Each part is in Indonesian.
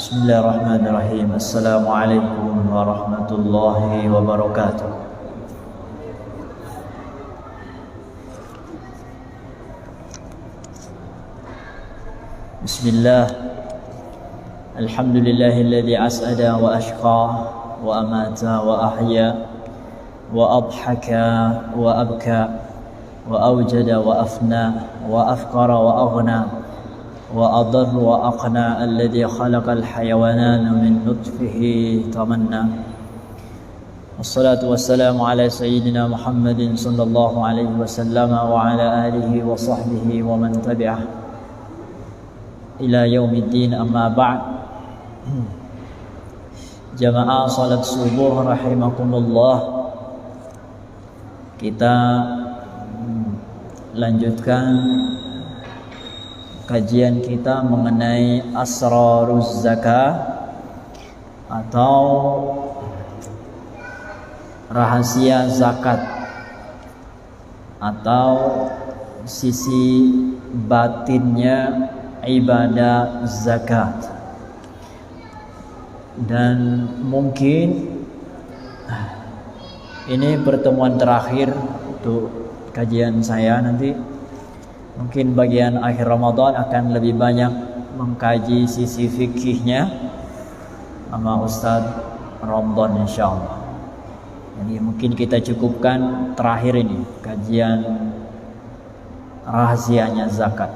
Bismillahirrahmanirrahim. Assalamualaikum warahmatullahi wabarakatuh. Bismillah. Alhamdulillahilladzi as'ada wa ashqa wa amata wa ahya wa adhaka wa abka wa awjada wa afna wa afqara wa aghna وأضر وأقنى الذي خلق الحيوانات من نطفه تمنى والصلاة والسلام على سيدنا محمد صلى الله عليه وسلم وعلى آله وصحبه ومن تبعه إلى يوم الدين. أما بعد. Jamaah salat subuh rahimakumullah, kita lanjutkan kajian kita mengenai asraruz zakah atau rahasia zakat atau sisi batinnya ibadah zakat. Dan mungkin ini pertemuan terakhir untuk kajian saya. Nanti mungkin bagian akhir Ramadan akan lebih banyak mengkaji sisi fikihnya sama Ustaz Ramadan insyaallah. Jadi mungkin kita cukupkan terakhir ini kajian rahasianya zakat.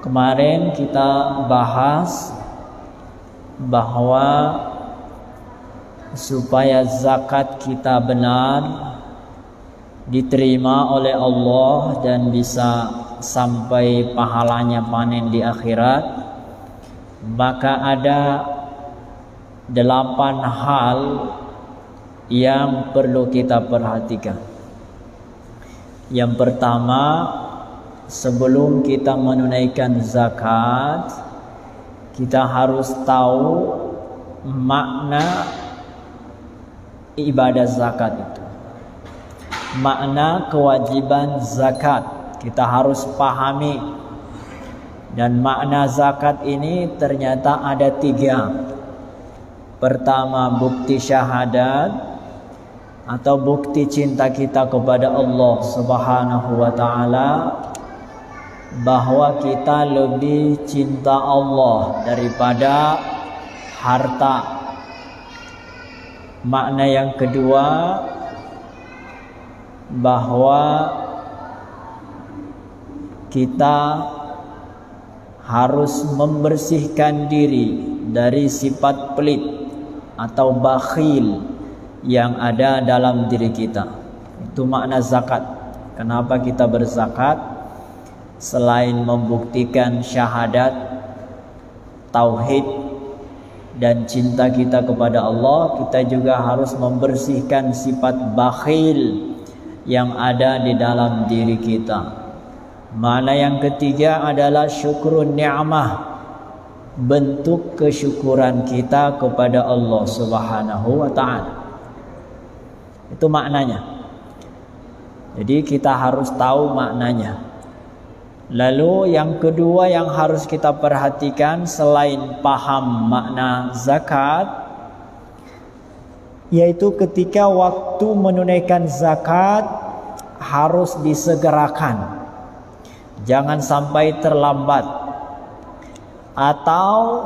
Kemarin kita bahas bahwa supaya zakat kita benar diterima oleh Allah dan bisa sampai pahalanya panen di akhirat, maka ada 8 hal yang perlu kita perhatikan. Yang pertama, sebelum kita menunaikan zakat, kita harus tahu makna ibadah zakat itu. Makna kewajiban zakat kita harus pahami. Dan makna zakat ini ternyata ada 3. Pertama, bukti syahadat atau bukti cinta kita kepada Allah Subhanahu wa ta'ala, bahwa kita lebih cinta Allah daripada harta. Makna yang kedua, bahwa kita harus membersihkan diri dari sifat pelit atau bakhil yang ada dalam diri kita. Itu makna zakat. Kenapa kita berzakat? Selain membuktikan syahadat, tauhid dan cinta kita kepada Allah, kita juga harus membersihkan sifat bakhil yang ada di dalam diri kita. Makna yang ketiga adalah syukrun ni'mah, bentuk kesyukuran kita kepada Allah Subhanahu wa ta'ala. Itu maknanya. Jadi kita harus tahu maknanya. Lalu yang kedua yang harus kita perhatikan selain paham makna zakat, yaitu ketika waktu menunaikan zakat harus disegerakan. Jangan sampai terlambat. Atau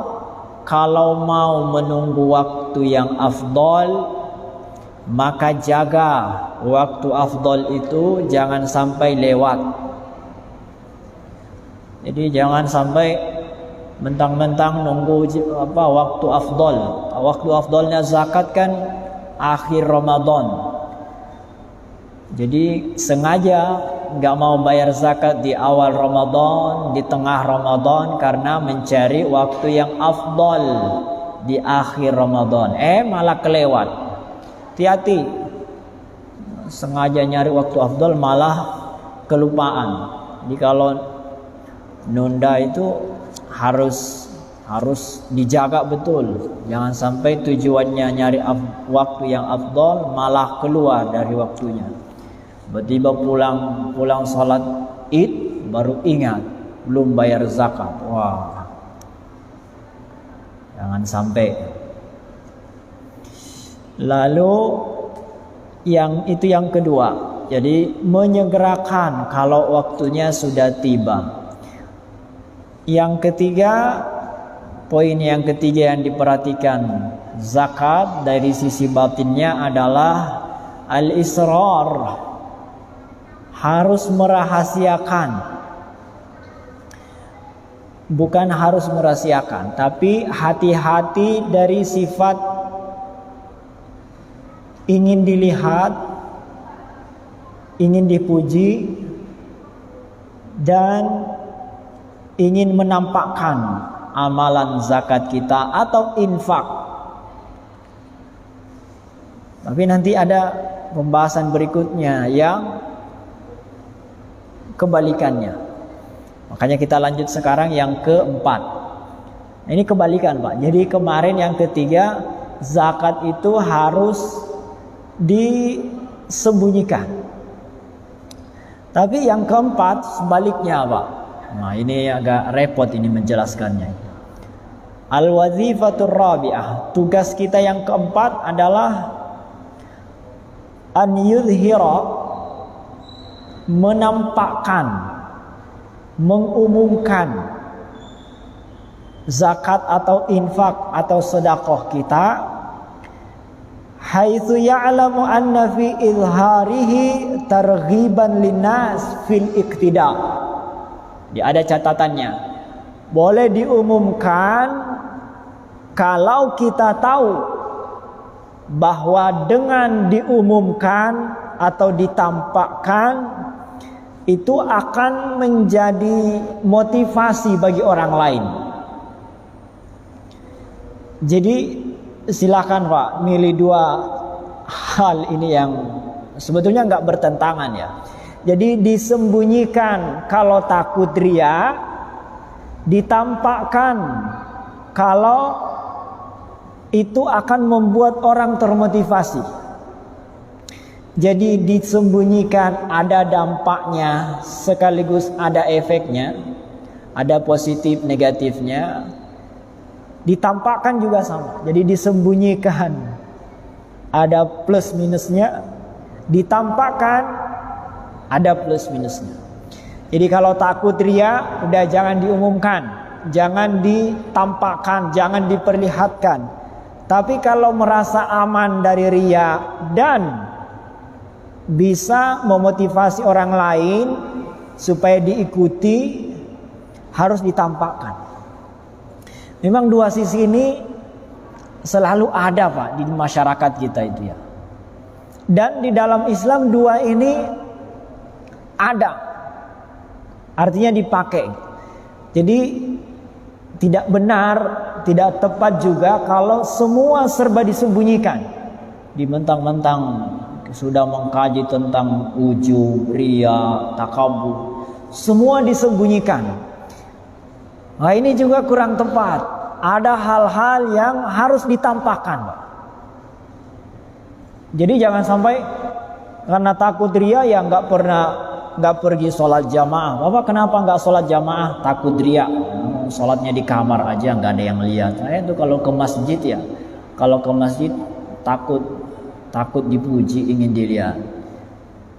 kalau mau menunggu waktu yang afdol, maka jaga waktu afdol itu jangan sampai lewat. Jadi jangan sampai mentang-mentang nunggu waktu afdol. Waktu afdolnya zakat kan akhir Ramadan. Jadi sengaja nggak mau bayar zakat di awal Ramadan, di tengah Ramadan, karena mencari waktu yang afdol di akhir Ramadan, malah kelewat. Hati-hati, sengaja nyari waktu afdal malah kelupaan. Jadi kalau nunda itu harus dijaga betul. Jangan sampai tujuannya nyari waktu yang afdal malah keluar dari waktunya. Tiba-tiba pulang sholat Id baru ingat belum bayar zakat. Wah, jangan sampai. Lalu yang kedua, jadi menyegerakan kalau waktunya sudah tiba. Yang ketiga, poin yang ketiga yang diperhatikan zakat dari sisi batinnya adalah al-israr, harus merahasiakan. Bukan harus merahasiakan, tapi hati-hati dari sifat ingin dilihat, ingin dipuji, dan ingin menampakkan amalan zakat kita atau infak. Tapi nanti ada pembahasan berikutnya yang kebalikannya. Makanya kita lanjut sekarang yang keempat. Ini kebalikan, Pak. Jadi kemarin yang ketiga, zakat itu harus disembunyikan. Tapi yang keempat sebaliknya, Pak. Nah, ini agak repot ini menjelaskannya. Al-wazifatur rabi'ah, tugas kita yang keempat adalah an yudhira, menampakkan, mengumumkan zakat atau infak atau sedekah kita, haitsu ya'lamu anna fi izharihi targhiban linnas fil iqtida. Ada catatannya. Boleh diumumkan kalau kita tahu bahwa dengan diumumkan atau ditampakkan itu akan menjadi motivasi bagi orang lain. Jadi silakan Pak, milih dua hal ini yang sebetulnya nggak bertentangan ya. Jadi disembunyikan kalau takut riya, ditampakkan kalau itu akan membuat orang termotivasi. Jadi disembunyikan ada dampaknya sekaligus ada efeknya, ada positif negatifnya. Ditampakkan juga sama. Jadi disembunyikan ada plus minusnya, ditampakkan ada plus minusnya. Jadi kalau takut riya, udah jangan diumumkan, jangan ditampakkan, jangan diperlihatkan. Tapi kalau merasa aman dari riya dan bisa memotivasi orang lain supaya diikuti, harus ditampakkan. Memang dua sisi ini selalu ada Pak di masyarakat kita itu ya. Dan di dalam Islam dua ini ada, artinya dipakai. Jadi tidak benar, tidak tepat juga kalau semua serba disembunyikan. Dimentang-mentang sudah mengkaji tentang ujub, riya, takabur, semua disembunyikan. Nah ini juga kurang tepat. Ada hal-hal yang harus ditampakkan, Pak. Jadi jangan sampai karena takut riya ya nggak pergi sholat jamaah. Bapak kenapa nggak sholat jamaah? Takut riya. Sholatnya di kamar aja, nggak ada yang lihat. Nah itu kalau ke masjid ya, kalau ke masjid takut dipuji, ingin dilihat.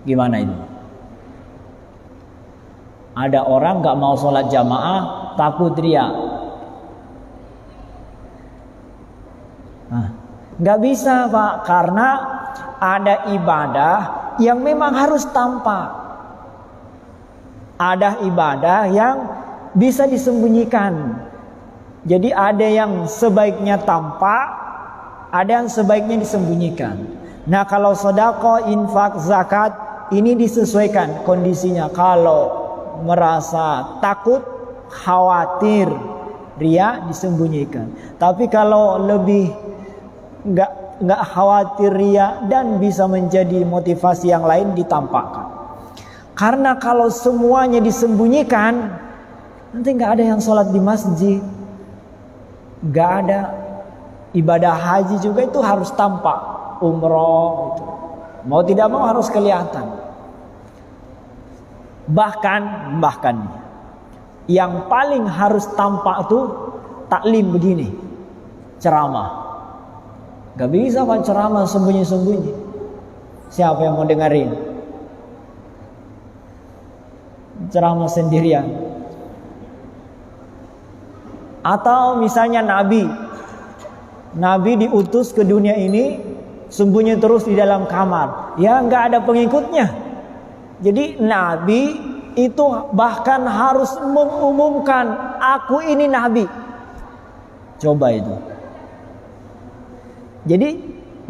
Gimana itu? Ada orang nggak mau sholat jamaah, takut riya. Nah, nggak bisa Pak, karena ada ibadah yang memang harus tampak. Ada ibadah yang bisa disembunyikan. Jadi ada yang sebaiknya tampak, ada yang sebaiknya disembunyikan. Nah kalau sedekah, infak, zakat ini disesuaikan kondisinya. Kalau merasa takut, khawatir Ria disembunyikan. Tapi kalau lebih nggak khawatir ria dan bisa menjadi motivasi yang lain, ditampakkan. Karena kalau semuanya disembunyikan, nanti nggak ada yang sholat di masjid, nggak ada. Ibadah haji juga itu harus tampak, umroh itu. Mau tidak mau harus kelihatan. Bahkan yang paling harus tampak itu taklim begini, ceramah. Gak bisa kan ceramah sembunyi-sembunyi. Siapa yang mau dengerin? Ceramah sendirian. Atau misalnya Nabi diutus ke dunia ini sembunyi terus di dalam kamar. Ya nggak ada pengikutnya. Jadi Nabi itu bahkan harus mengumumkan, aku ini Nabi. Coba itu. Jadi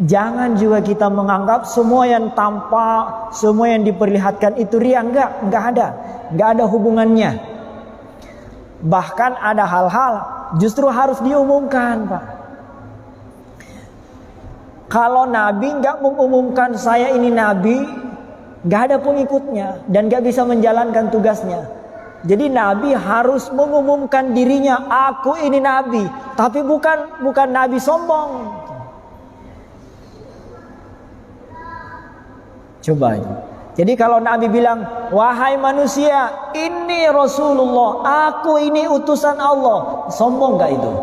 jangan juga kita menganggap semua yang tampak, semua yang diperlihatkan itu ria. Nggak ada hubungannya. Bahkan ada hal-hal justru harus diumumkan, Pak. Kalau Nabi nggak mengumumkan saya ini Nabi, nggak ada pengikutnya dan nggak bisa menjalankan tugasnya. Jadi Nabi harus mengumumkan dirinya, aku ini Nabi, tapi bukan Nabi sombong. Coba itu. Jadi kalau Nabi bilang, wahai manusia, ini Rasulullah, aku ini utusan Allah, sombong nggak itu?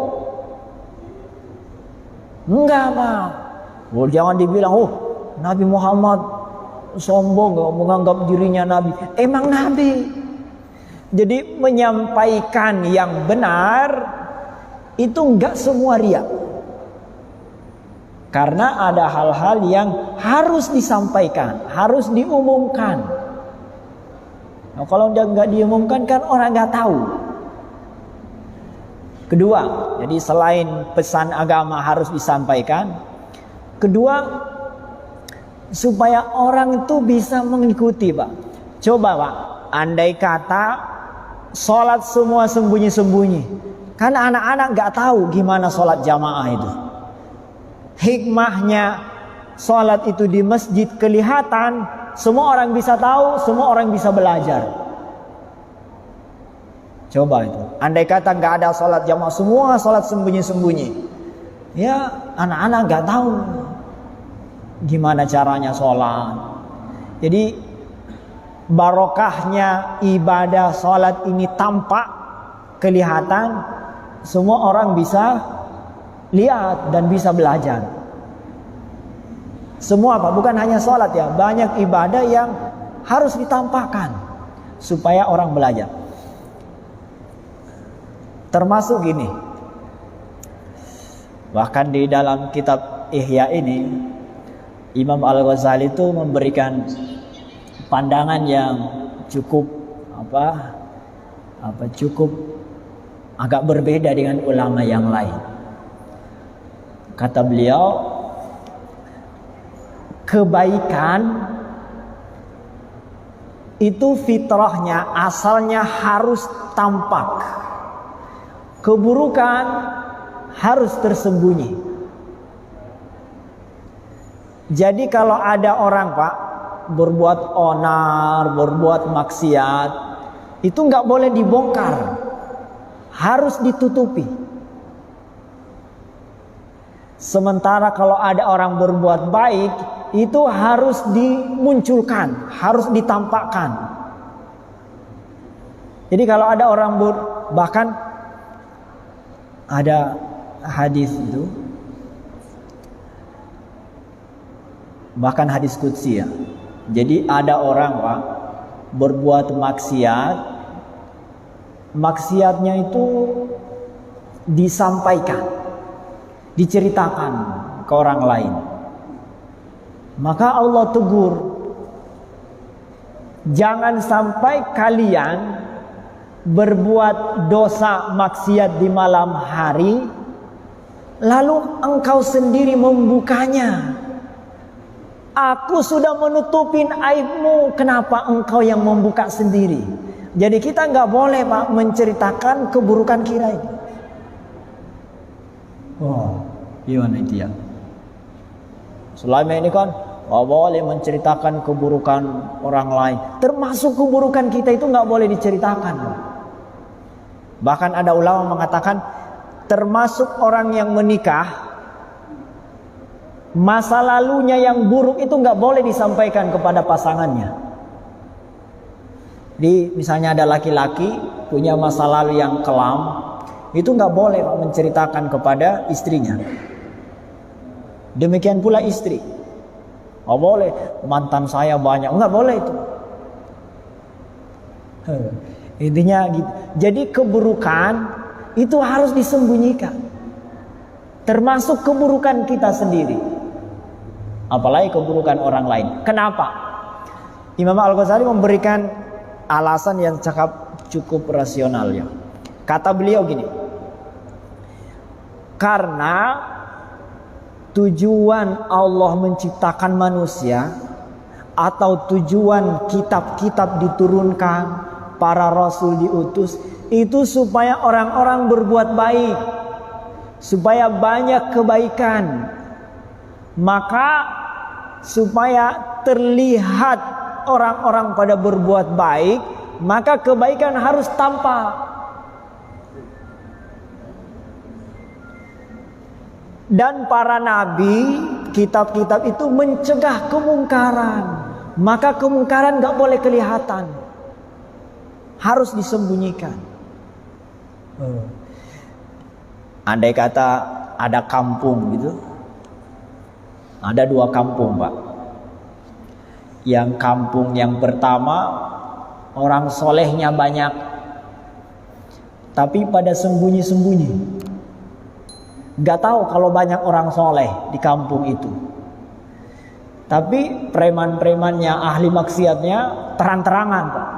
Enggak, Pak. Jangan dibilang, Nabi Muhammad sombong, gak menganggap dirinya Nabi. Emang Nabi. Jadi menyampaikan yang benar itu enggak semua ria. Karena ada hal-hal yang harus disampaikan, harus diumumkan. Nah, kalau nggak diumumkan kan orang nggak tahu. Kedua, jadi selain pesan agama harus disampaikan, kedua, supaya orang itu bisa mengikuti, Pak. Coba, Pak, andai kata sholat semua sembunyi-sembunyi, kan anak-anak gak tahu gimana sholat jamaah itu. Hikmahnya sholat itu di masjid kelihatan, semua orang bisa tahu, semua orang bisa belajar. Coba itu, andai kata gak ada sholat jamaah, semua sholat sembunyi-sembunyi, ya anak-anak gak tahu gimana caranya sholat. Jadi barokahnya ibadah sholat ini tampak, kelihatan, semua orang bisa lihat dan bisa belajar. Semua, Pak, bukan hanya sholat ya, banyak ibadah yang harus ditampakkan supaya orang belajar. Termasuk gini, bahkan di dalam kitab Ihya ini Imam Al-Ghazali itu memberikan pandangan yang cukup cukup agak berbeda dengan ulama yang lain. Kata beliau, kebaikan itu fitrahnya, asalnya harus tampak. Keburukan harus tersembunyi. Jadi kalau ada orang, Pak, berbuat onar, berbuat maksiat, itu nggak boleh dibongkar, harus ditutupi. Sementara kalau ada orang berbuat baik, itu harus dimunculkan, harus ditampakkan. Jadi kalau ada orang bahkan ada hadis itu, bahkan hadis qudsi ya. Jadi ada orang, Pak, berbuat maksiat, maksiatnya itu disampaikan, diceritakan ke orang lain. Maka Allah tegur, jangan sampai kalian berbuat dosa maksiat di malam hari, lalu engkau sendiri membukanya. Aku sudah menutupin aibmu, kenapa engkau yang membuka sendiri? Jadi kita nggak boleh, Pak, menceritakan keburukan kita ini. Oh, gimana itu ya? Selama ini kan nggak boleh menceritakan keburukan orang lain. Termasuk keburukan kita itu nggak boleh diceritakan. Bahkan ada ulama mengatakan termasuk orang yang menikah, masa lalunya yang buruk itu nggak boleh disampaikan kepada pasangannya. Misalnya ada laki-laki punya masa lalu yang kelam, itu nggak boleh menceritakan kepada istrinya. Demikian pula istri, nggak boleh mantan saya banyak, nggak boleh itu. Intinya gitu. Jadi keburukan itu harus disembunyikan, termasuk keburukan kita sendiri, apalagi keburukan orang lain. Kenapa? Imam Al-Ghazali memberikan alasan yang cukup rasional ya. Kata beliau gini, karena tujuan Allah menciptakan manusia atau tujuan kitab-kitab diturunkan, para rasul diutus, itu supaya orang-orang berbuat baik, supaya banyak kebaikan. Maka supaya terlihat orang-orang pada berbuat baik, maka kebaikan harus tampak. Dan para nabi, kitab-kitab itu mencegah kemungkaran, maka kemungkaran gak boleh kelihatan, harus disembunyikan. Andai kata ada kampung gitu, ada 2 kampung Pak. Yang kampung yang pertama orang solehnya banyak, tapi pada sembunyi-sembunyi. Gak tahu kalau banyak orang soleh di kampung itu. Tapi preman-premannya, ahli maksiatnya terang-terangan Pak.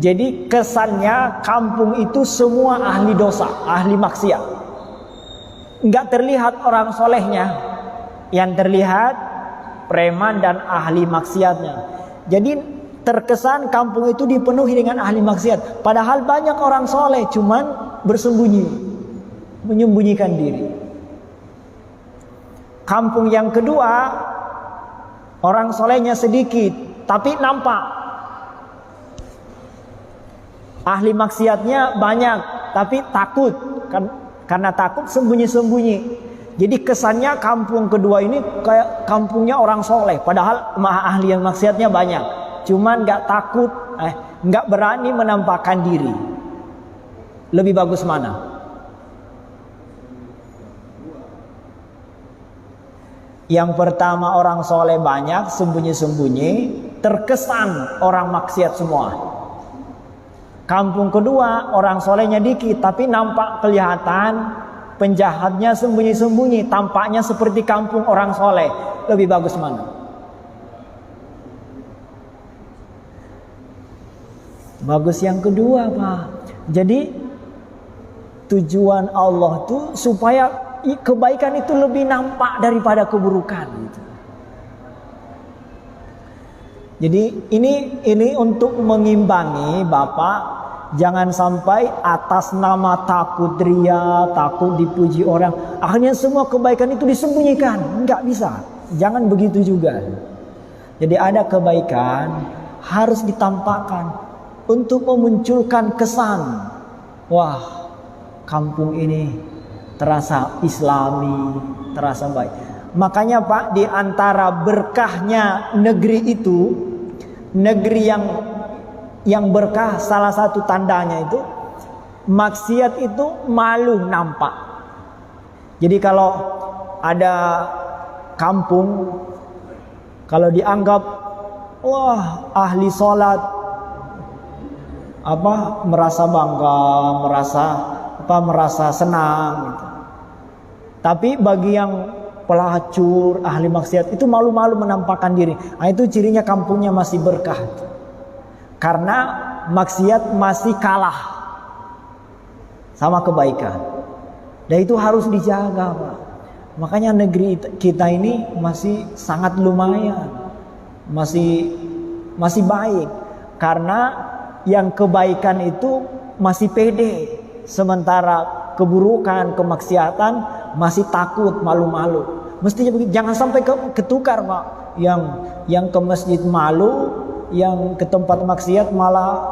Jadi kesannya kampung itu semua ahli dosa, ahli maksiat. Gak terlihat orang solehnya, yang terlihat preman dan ahli maksiatnya. Jadi terkesan kampung itu dipenuhi dengan ahli maksiat, padahal banyak orang soleh, cuman bersembunyi, menyembunyikan diri. Kampung yang kedua orang solehnya sedikit, tapi nampak. Ahli maksiatnya banyak, tapi takut, karena takut sembunyi-sembunyi. Jadi kesannya kampung kedua ini kayak kampungnya orang soleh, padahal ahli yang maksiatnya banyak, cuman nggak takut, nggak berani menampakkan diri. Lebih bagus mana? Yang pertama orang soleh banyak, sembunyi-sembunyi, terkesan orang maksiat semua. Kampung kedua orang solehnya dikit, tapi nampak kelihatan penjahatnya sembunyi-sembunyi, tampaknya seperti kampung orang soleh. Lebih bagus mana? Bagus yang kedua Pak. Jadi tujuan Allah tuh supaya kebaikan itu lebih nampak daripada keburukan gitu. Jadi ini untuk mengimbangi Bapak. Jangan sampai atas nama takut ria, takut dipuji orang, akhirnya semua kebaikan itu disembunyikan. Enggak bisa. Jangan begitu juga. Jadi ada kebaikan harus ditampakkan untuk memunculkan kesan, wah, kampung ini terasa islami, terasa baik. Makanya Pak, di antara berkahnya negeri itu, negeri yang berkah, salah satu tandanya itu maksiat itu malu nampak. Jadi kalau ada kampung, kalau dianggap wah ahli sholat, merasa bangga, merasa senang gitu. Tapi bagi yang pelacur, ahli maksiat itu malu-malu menampakkan diri. Nah, itu cirinya kampungnya masih berkah. Karena maksiat masih kalah sama kebaikan. Dan itu harus dijaga, Pak. Makanya negeri kita ini masih sangat lumayan. Masih baik. Karena yang kebaikan itu masih pede. Sementara keburukan, kemaksiatan, masih takut, malu-malu. Mestinya begitu. Jangan sampai ketukar, Pak. Yang ke masjid malu, yang ke tempat maksiat malah,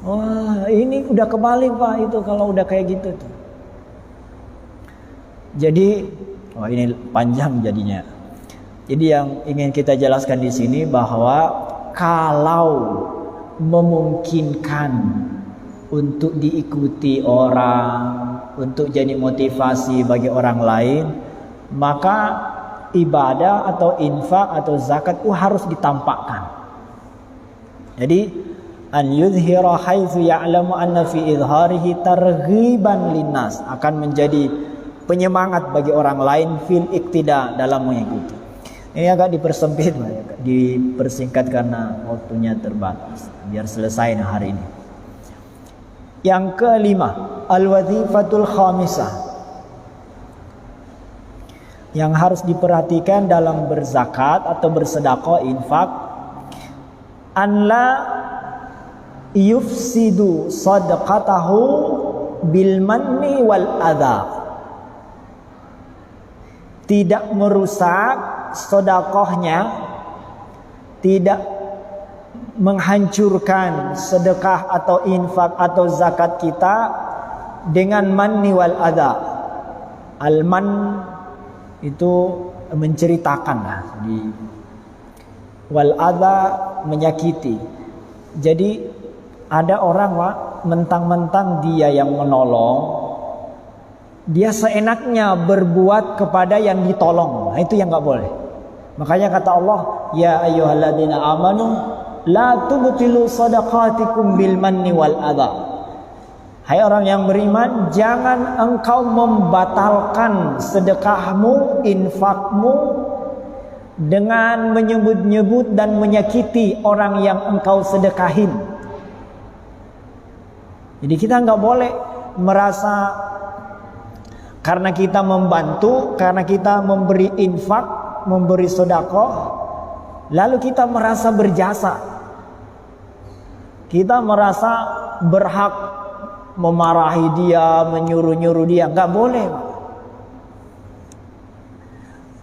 wah ini udah kebalik, Pak, itu kalau udah kayak gitu tuh. Jadi, wah ini panjang jadinya. Jadi yang ingin kita jelaskan di sini bahwa kalau memungkinkan untuk diikuti orang, untuk jadi motivasi bagi orang lain, maka ibadah atau infak atau zakat itu harus ditampakkan. Jadi an yudhira haitsu ya'lamu anna fi idharihi targhiban linnas, akan menjadi penyemangat bagi orang lain fil iktida, dalam mengikuti. Ini agak dipersempit, dipersingkat karena waktunya terbatas, biar selesai hari ini. Yang kelima, al-wazifatul khamisah, yang harus diperhatikan dalam berzakat atau bersedekah, infak, an la yufsidu sadaqatahu bil manni wal adha, tidak merusak sedekahnya, tidak menghancurkan sedekah atau infak atau zakat kita dengan manni wal adha. Al-man itu menceritakan lah, wal adha menyakiti. Jadi ada orang, Pak, mentang-mentang dia yang menolong, dia seenaknya berbuat kepada yang ditolong. Nah, itu yang nggak boleh. Makanya kata Allah, ya ayyuhalladzina amanu la tubtilu shadaqatikum bil manni wal adha. Hai orang yang beriman, jangan engkau membatalkan sedekahmu, infakmu dengan menyebut-nyebut dan menyakiti orang yang engkau sedekahin. Jadi kita nggak boleh merasa karena kita membantu, karena kita memberi infak, memberi sedekah, lalu kita merasa berjasa. Kita merasa berhak memarahi dia, menyuruh-nyuruh dia. Nggak boleh.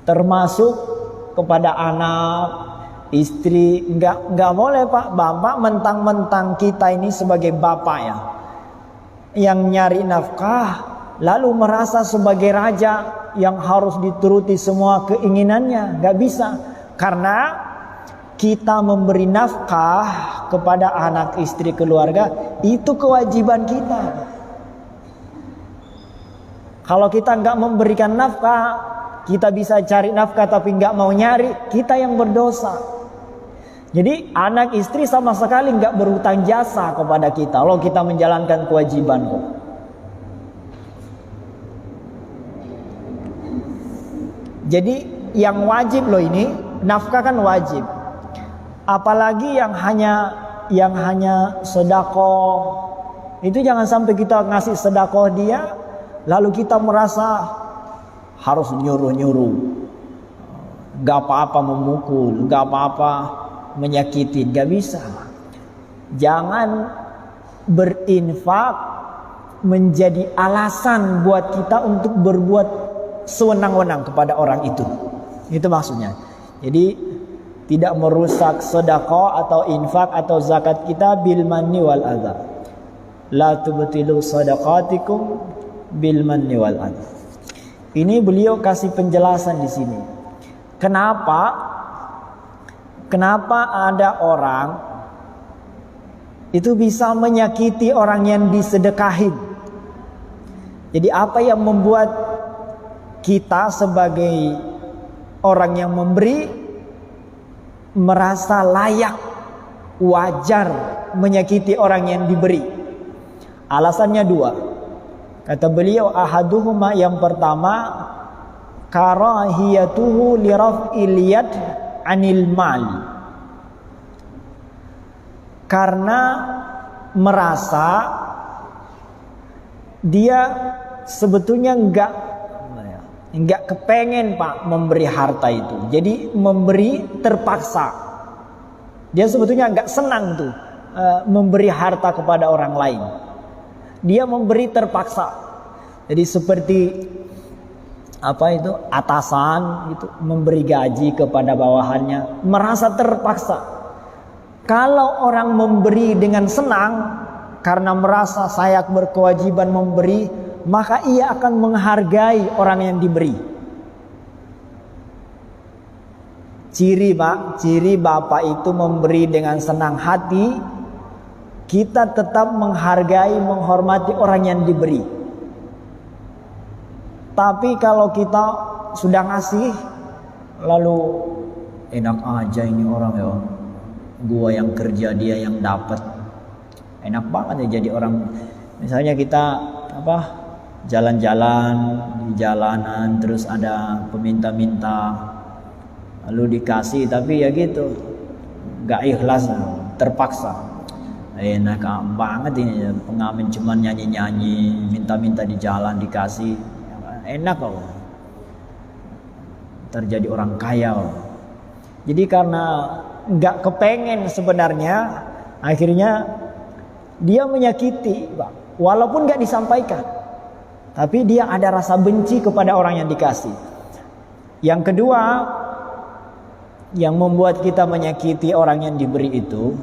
Termasuk kepada anak, istri, nggak boleh, Pak. Bapak mentang-mentang kita ini sebagai bapak ya, yang nyari nafkah, lalu merasa sebagai raja yang harus dituruti semua keinginannya. Nggak bisa. Karena kita memberi nafkah kepada anak, istri, keluarga, itu kewajiban kita. Kalau kita nggak memberikan nafkah, kita bisa cari nafkah tapi nggak mau nyari, kita yang berdosa. Jadi anak, istri sama sekali nggak berhutang jasa kepada kita kalau kita menjalankan kewajiban kok. Jadi yang wajib loh ini, nafkah kan wajib. Apalagi yang hanya sedekah, itu jangan sampai kita ngasih sedekah dia, lalu kita merasa harus nyuruh-nyuruh, nggak apa-apa memukul, nggak apa-apa menyakiti, nggak bisa. Jangan berinfak menjadi alasan buat kita untuk berbuat sewenang-wenang kepada orang itu. Itu maksudnya. Jadi tidak merusak sedekah atau infak atau zakat kita bil manni wal adha. La tubtilu sadaqatikum bil manni wal adha. Ini beliau kasih penjelasan di sini. Kenapa ada orang itu bisa menyakiti orang yang disedekahin? Jadi apa yang membuat kita sebagai orang yang memberi merasa layak, wajar menyakiti orang yang diberi? Alasannya dua. Kata beliau, ahaduhuma, yang pertama, karahiyatuhu liraf'il yad anil mal. Karena merasa dia sebetulnya enggak kepengen, Pak, memberi harta itu. Jadi memberi terpaksa. Dia sebetulnya enggak senang tuh memberi harta kepada orang lain. Dia memberi terpaksa. Jadi seperti atasan itu memberi gaji kepada bawahannya, merasa terpaksa. Kalau orang memberi dengan senang karena merasa saya berkewajiban memberi, maka ia akan menghargai orang yang diberi. Ciri bapak itu memberi dengan senang hati, kita tetap menghargai, menghormati orang yang diberi. Tapi kalau kita sudah ngasih, lalu enak aja ini orang ya, gua yang kerja dia yang dapat, enak banget ya jadi orang. Misalnya kita jalan-jalan di jalanan, terus ada peminta-minta, lalu dikasih, tapi ya gitu, gak ikhlas, terpaksa. Enak banget ini ya, pengamen cuman nyanyi-nyanyi, minta-minta di jalan dikasih, enak kok. Terjadi orang kaya kok. Jadi karena gak kepengen sebenarnya, akhirnya dia menyakiti, walaupun gak disampaikan, tapi dia ada rasa benci kepada orang yang dikasih. Yang kedua, yang membuat kita menyakiti orang yang diberi itu,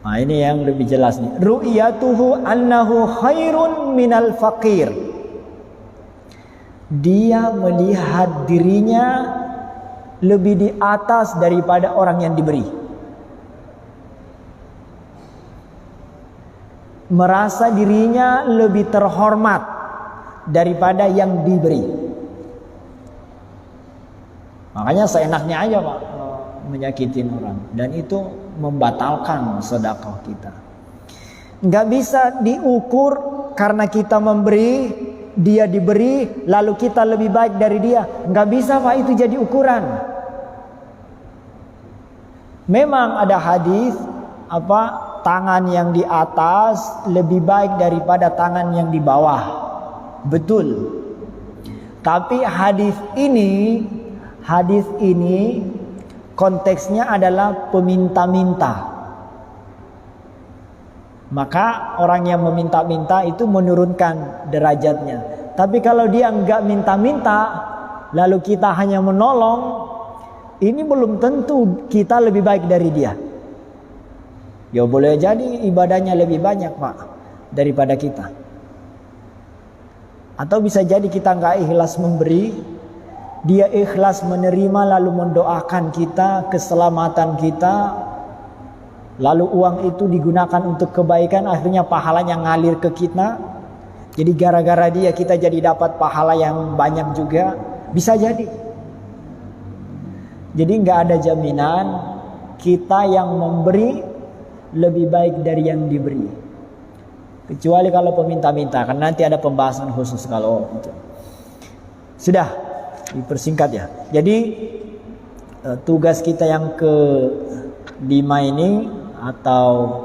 nah ini yang lebih jelas nih, ru'yatuhu annahu khairun minal faqir. Dia melihat dirinya lebih di atas daripada orang yang diberi. Merasa dirinya lebih terhormat daripada yang diberi. Makanya seenaknya aja Pak menyakitin orang, dan itu membatalkan sedekah kita. Nggak bisa diukur karena kita memberi, dia diberi, lalu kita lebih baik dari dia. Nggak bisa Pak itu jadi ukuran. Memang ada hadis tangan yang di atas lebih baik daripada tangan yang di bawah. Betul. Tapi hadis ini konteksnya adalah peminta-minta. Maka orang yang meminta-minta itu menurunkan derajatnya. Tapi kalau dia enggak minta-minta, lalu kita hanya menolong, ini belum tentu kita lebih baik dari dia. Ya boleh jadi ibadahnya lebih banyak Pak daripada kita. Atau bisa jadi kita enggak ikhlas memberi, dia ikhlas menerima lalu mendoakan kita, keselamatan kita, lalu uang itu digunakan untuk kebaikan, akhirnya pahalanya ngalir ke kita. Jadi gara-gara dia kita jadi dapat pahala yang banyak juga, bisa jadi. Jadi nggak ada jaminan kita yang memberi lebih baik dari yang diberi, kecuali kalau peminta-minta, karena nanti ada pembahasan khusus kalau itu. Sudah dipersingkat ya. Jadi tugas kita yang ke-5 ini, atau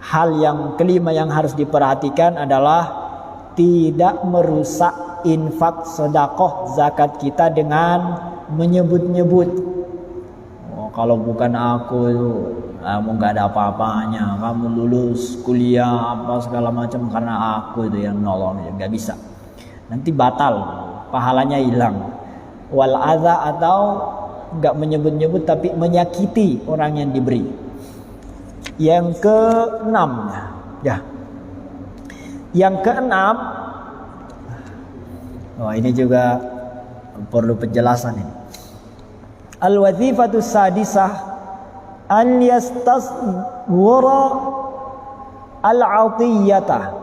hal yang kelima yang harus diperhatikan adalah tidak merusak infak, sedekah, zakat kita dengan menyebut-nyebut. Oh, kalau bukan aku itu kamu gak ada apa-apanya, kamu lulus kuliah apa segala macam karena aku itu yang nolong, gak bisa. Nanti batal, pahalanya hilang. Wal adza, atau gak menyebut-nyebut tapi menyakiti orang yang diberi. Yang ke-6 ya. Yang ke-6, ini juga perlu penjelasan ini. Al-wazifatu sadisah an yastasghura al-'atiyata,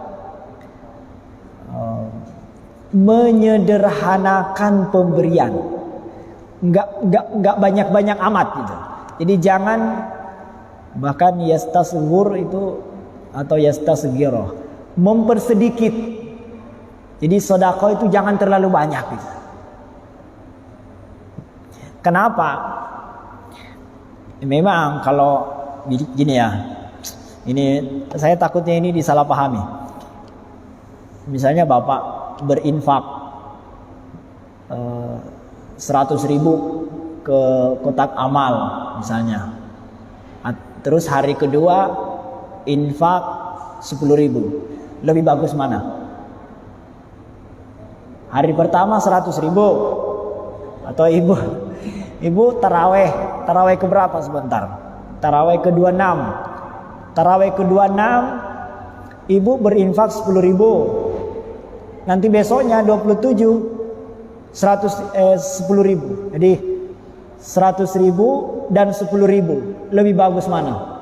menyederhanakan pemberian, nggak banyak-banyak amat gitu. Jadi jangan, bahkan yastasghur itu atau yastasghira, mempersedikit. Jadi sedekah itu jangan terlalu banyak gitu. Kenapa? Memang kalau gini ya, ini saya takutnya ini disalahpahami. Misalnya Bapak berinfak 100.000 ke kotak amal misalnya, terus hari kedua infak 10.000, Lebih bagus mana? Hari pertama 100.000 atau ibu taraweh ke berapa sebentar? Taraweh ke-26. Taraweh ke-26 ibu berinfak 10.000. Nanti besoknya 27 10.000. Jadi 100.000 dan 10.000. Lebih bagus mana?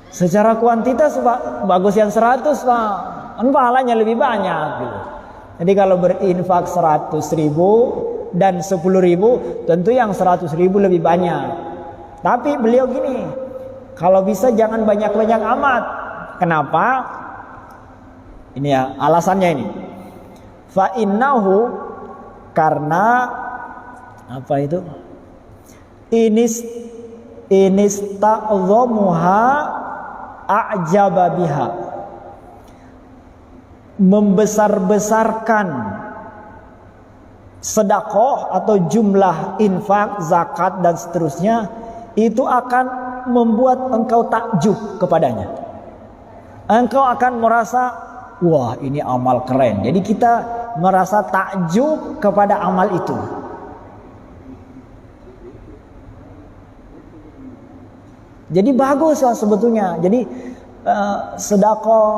Secara kuantitas Pak, bagus yang 100 Pak. Kan pahalanya lebih banyak gitu. Jadi kalau berinfak 100.000 dan 10.000, tentu yang 100.000 lebih banyak. Tapi beliau gini, kalau bisa jangan banyak-banyak amat. Kenapa? Ini ya alasannya ini. Fa innahu, karena apa itu? Inista'dhamuha a'jaba biha, membesar-besarkan sedekah atau jumlah infak, zakat dan seterusnya, itu akan membuat engkau takjub kepadanya. Engkau akan merasa, wah ini amal keren. Jadi kita merasa takjub kepada amal itu. Jadi bagus lah sebetulnya. Jadi sedekah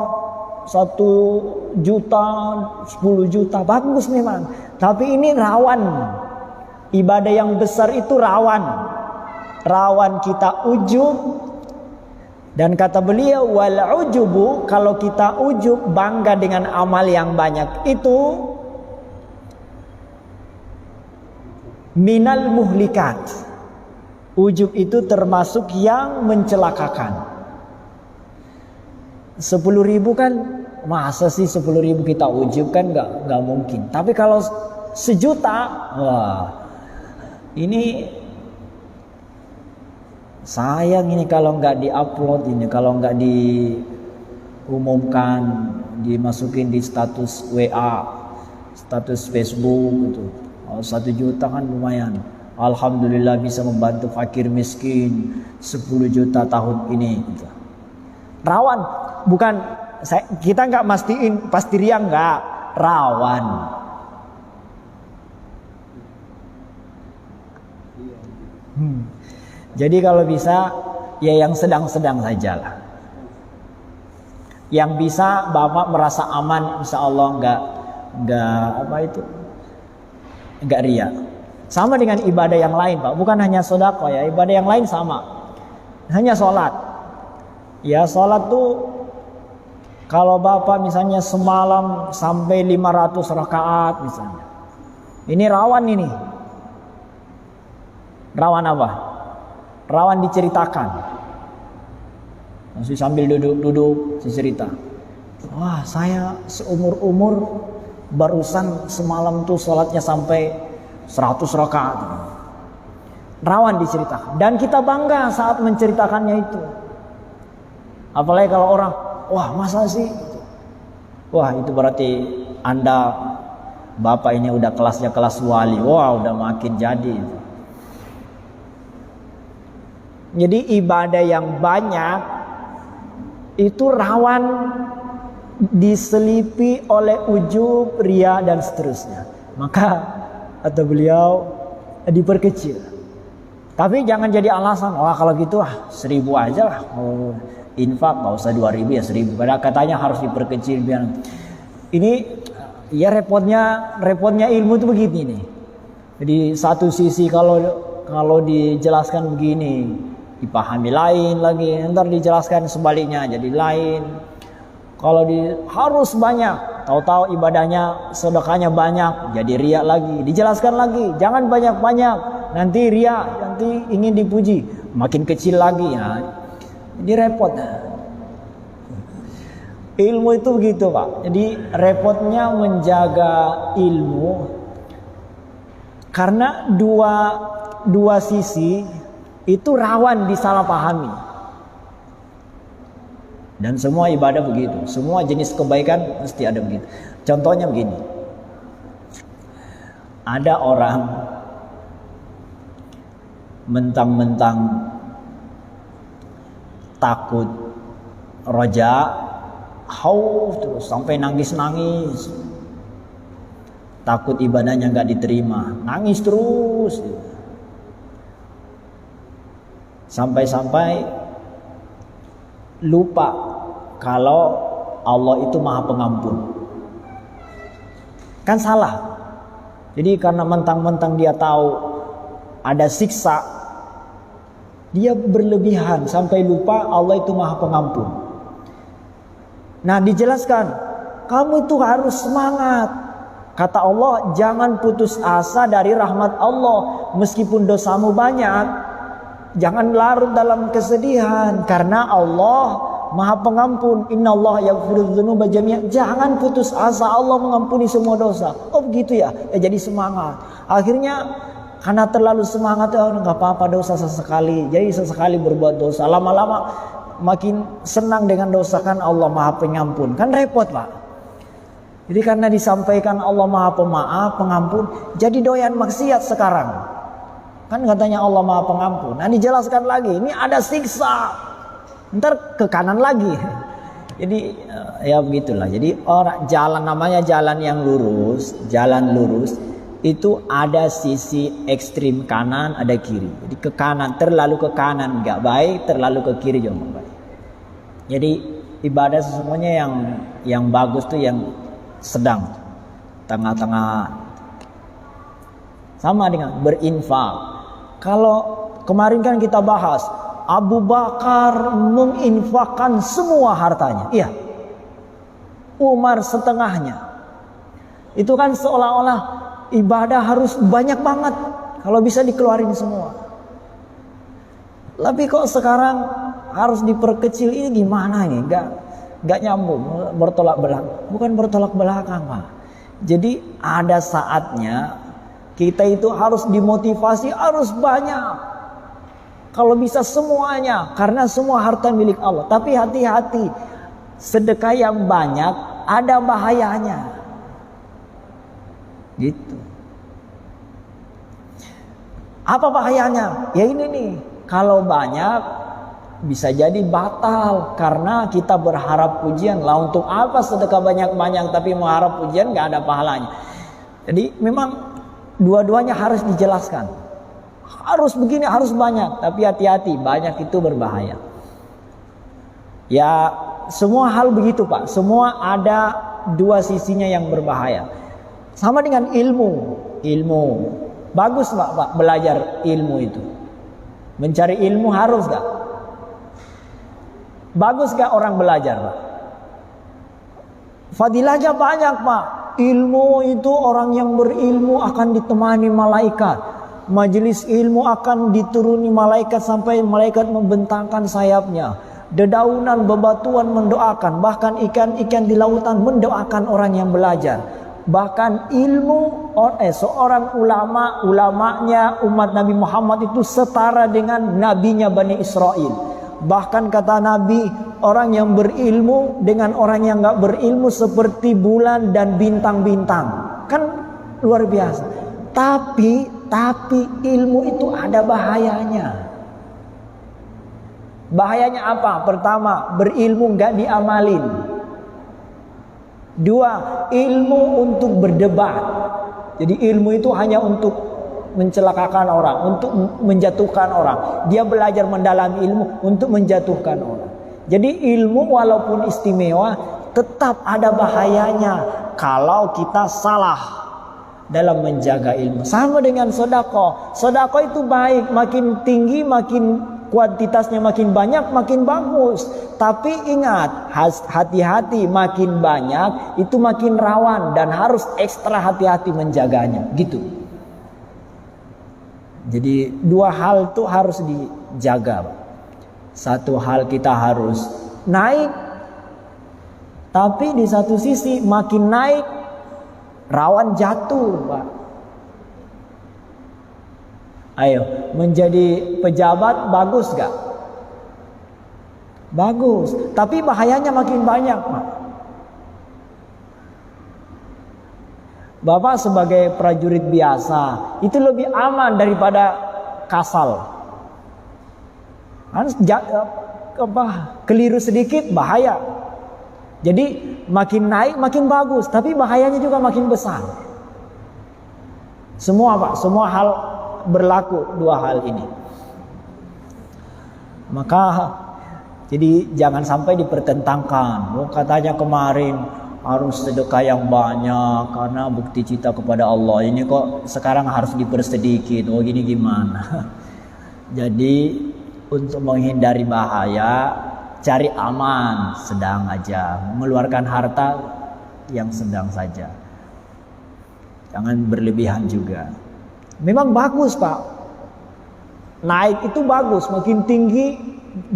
1 juta, 10 juta bagus memang. Tapi ini rawan. Ibadah yang besar itu rawan. Rawan kita ujub. Dan kata beliau, wal ujubu, kalau kita ujub bangga dengan amal yang banyak itu minal muhlikat. Ujub itu termasuk yang mencelakakan. 10.000 kan, masa sih 10.000 kita ujub kan nggak mungkin. Tapi kalau 1 juta, wah ini sayang ini kalau nggak diupload ini, kalau nggak diumumkan, dimasukin di status WA, status Facebook gitu. 1 juta kan lumayan. Alhamdulillah bisa membantu fakir miskin 10 juta tahun ini gitu. Rawan, bukan kita nggak mastiin pasti ria, nggak, rawan. Jadi kalau bisa ya yang sedang-sedang sajalah. Yang bisa Bapak merasa aman, insya Allah nggak ria. Sama dengan ibadah yang lain Pak, bukan hanya sedekah ya, ibadah yang lain sama. Hanya sholat. Ya sholat tuh kalau Bapak misalnya semalam sampai 500 rakaat misalnya. Ini rawan ini. Rawan apa? Rawan diceritakan. Masih sambil duduk cerita. Wah saya seumur-umur barusan semalam tuh sholatnya sampai 100 rakaat. Rawan diceritakan. Dan kita bangga saat menceritakannya itu. Apalagi kalau orang, wah masa sih? Wah itu berarti Anda, Bapak ini udah kelasnya kelas wali. Wah udah makin jadi. Jadi ibadah yang banyak itu rawan diselipi oleh ujub, ria dan seterusnya. Maka atau beliau diperkecil. Tapi jangan jadi alasan, wah kalau gitu 1.000 aja lah. Oh, infak nggak usah 2.000 ya 1.000. Padahal katanya harus diperkecil biar. Ini ya repotnya ilmu itu begini nih. Jadi satu sisi kalau dijelaskan begini dipahami lain lagi, ntar dijelaskan sebaliknya jadi lain. Kalau harus banyak, tahu-tahu ibadahnya, sedekahnya banyak, jadi riya lagi. Dijelaskan lagi, jangan banyak-banyak, nanti riya, nanti ingin dipuji, makin kecil lagi ya. Jadi repot. Ilmu itu begitu Pak. Jadi repotnya menjaga ilmu karena dua sisi itu rawan disalahpahami. Dan semua ibadah begitu. Semua jenis kebaikan mesti ada begitu. Contohnya begini. Ada orang mentang-mentang takut roja, khauf terus sampai nangis-nangis, takut ibadahnya nggak diterima, nangis terus, sampai-sampai lupa kalau Allah itu Maha Pengampun. Kan salah. Jadi karena mentang-mentang dia tahu ada siksa, dia berlebihan sampai lupa Allah itu Maha Pengampun. Nah, dijelaskan, kamu itu harus semangat. Kata Allah, jangan putus asa dari rahmat Allah. Meskipun dosamu banyak, jangan larut dalam kesedihan, karena Allah Maha Pengampun. Innallaha yaghfiru dzunuba jami'an. Jangan putus asa, Allah mengampuni semua dosa. Oh begitu ya? Ya jadi semangat. Akhirnya karena terlalu semangat, oh nggak apa-apa dosa sesekali. Jadi sesekali berbuat dosa. Lama-lama makin senang dengan dosa, kan Allah Maha Pengampun. Kan repot Pak. Jadi karena disampaikan Allah Maha Pemaaf, Pengampun, jadi doyan maksiat sekarang. Kan katanya Allah Maha Pengampun. Nah dijelaskan lagi, ini ada siksa. Ntar ke kanan lagi. Jadi ya begitulah. Jadi orang jalan, namanya jalan yang lurus, jalan lurus itu ada sisi ekstrim kanan, ada kiri. Jadi ke kanan, terlalu ke kanan nggak baik, terlalu ke kiri juga nggak baik. Jadi ibadah sesungguhnya yang bagus tuh yang sedang, tengah-tengah. Sama dengan berinfak. Kalau kemarin kan kita bahas Abu Bakar menginfakkan semua hartanya. Iya. Umar setengahnya. Itu kan seolah-olah ibadah harus banyak banget kalau bisa dikeluarin semua. Tapi kok sekarang harus diperkecil, ini gimana ini? Enggak nyambung, bertolak belakang. Bukan bertolak belakang, Pak. Jadi ada saatnya kita itu harus dimotivasi, harus banyak. Kalau bisa semuanya, karena semua harta milik Allah. Tapi hati-hati, sedekah yang banyak ada bahayanya. Gitu. Apa bahayanya? Ya ini nih, kalau banyak bisa jadi batal karena kita berharap pujian. Lah untuk apa sedekah banyak-banyak tapi mengharap pujian, nggak ada pahalanya. Jadi memang dua-duanya harus dijelaskan. Harus begini, harus banyak. Tapi hati-hati, banyak itu berbahaya. Ya semua hal begitu Pak. Semua ada dua sisinya yang berbahaya. Sama dengan ilmu. Ilmu. Bagus Pak belajar ilmu itu. Mencari ilmu harus gak? Bagus gak orang belajar Pak? Fadilahnya banyak Pak. Ilmu itu orang yang berilmu akan ditemani malaikat. Majelis ilmu akan dituruni malaikat sampai malaikat membentangkan sayapnya. Dedaunan, bebatuan mendoakan. Bahkan ikan-ikan di lautan mendoakan orang yang belajar. Bahkan ilmu seorang ulamanya umat Nabi Muhammad itu setara dengan nabinya Bani Israel. Bahkan kata Nabi, orang yang berilmu dengan orang yang gak berilmu seperti bulan dan bintang-bintang. Kan luar biasa. Tapi ilmu itu ada bahayanya. Bahayanya apa? Pertama, berilmu gak diamalin. Dua, ilmu untuk berdebat. Jadi ilmu itu hanya untuk mencelakakan orang, untuk menjatuhkan orang. Dia belajar mendalami ilmu untuk menjatuhkan orang. Jadi ilmu walaupun istimewa, tetap ada bahayanya kalau kita salah dalam menjaga ilmu. Sama dengan sedekah. Sedekah itu baik, makin tinggi, makin kuantitasnya makin banyak, makin bagus. Tapi ingat, hati-hati, makin banyak itu makin rawan dan harus ekstra hati-hati menjaganya. Gitu. Jadi dua hal itu harus dijaga. Satu hal kita harus naik, tapi di satu sisi makin naik rawan jatuh, Pak. Ayo, menjadi pejabat bagus gak? Bagus, tapi bahayanya makin banyak, Pak. Bapak sebagai prajurit biasa itu lebih aman daripada kasal. Keliru sedikit bahaya. Jadi makin naik makin bagus, tapi bahayanya juga makin besar. Semua Pak, semua hal berlaku dua hal ini. Maka jadi jangan sampai dipertentangkan. Katanya kemarin harus sedekah yang banyak karena bukti cinta kepada Allah. Ini kok sekarang harus dipersedikit. Oh gini gimana? Jadi untuk menghindari bahaya, cari aman, sedang aja. Mengeluarkan harta yang sedang saja. Jangan berlebihan juga. Memang bagus Pak. Naik itu bagus, makin tinggi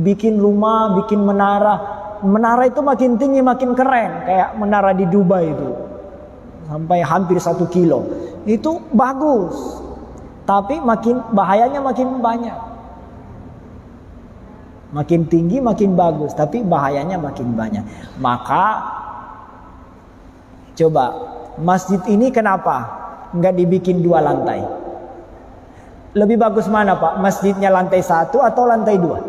bikin rumah, bikin menara. Menara itu makin tinggi makin keren, kayak menara di Dubai itu. Sampai hampir 1 kilo. Itu bagus. Tapi bahayanya makin banyak. Makin tinggi makin bagus, tapi bahayanya makin banyak. Maka coba masjid ini kenapa nggak dibikin 2 lantai? Lebih bagus mana Pak? Masjidnya lantai 1 atau lantai 2?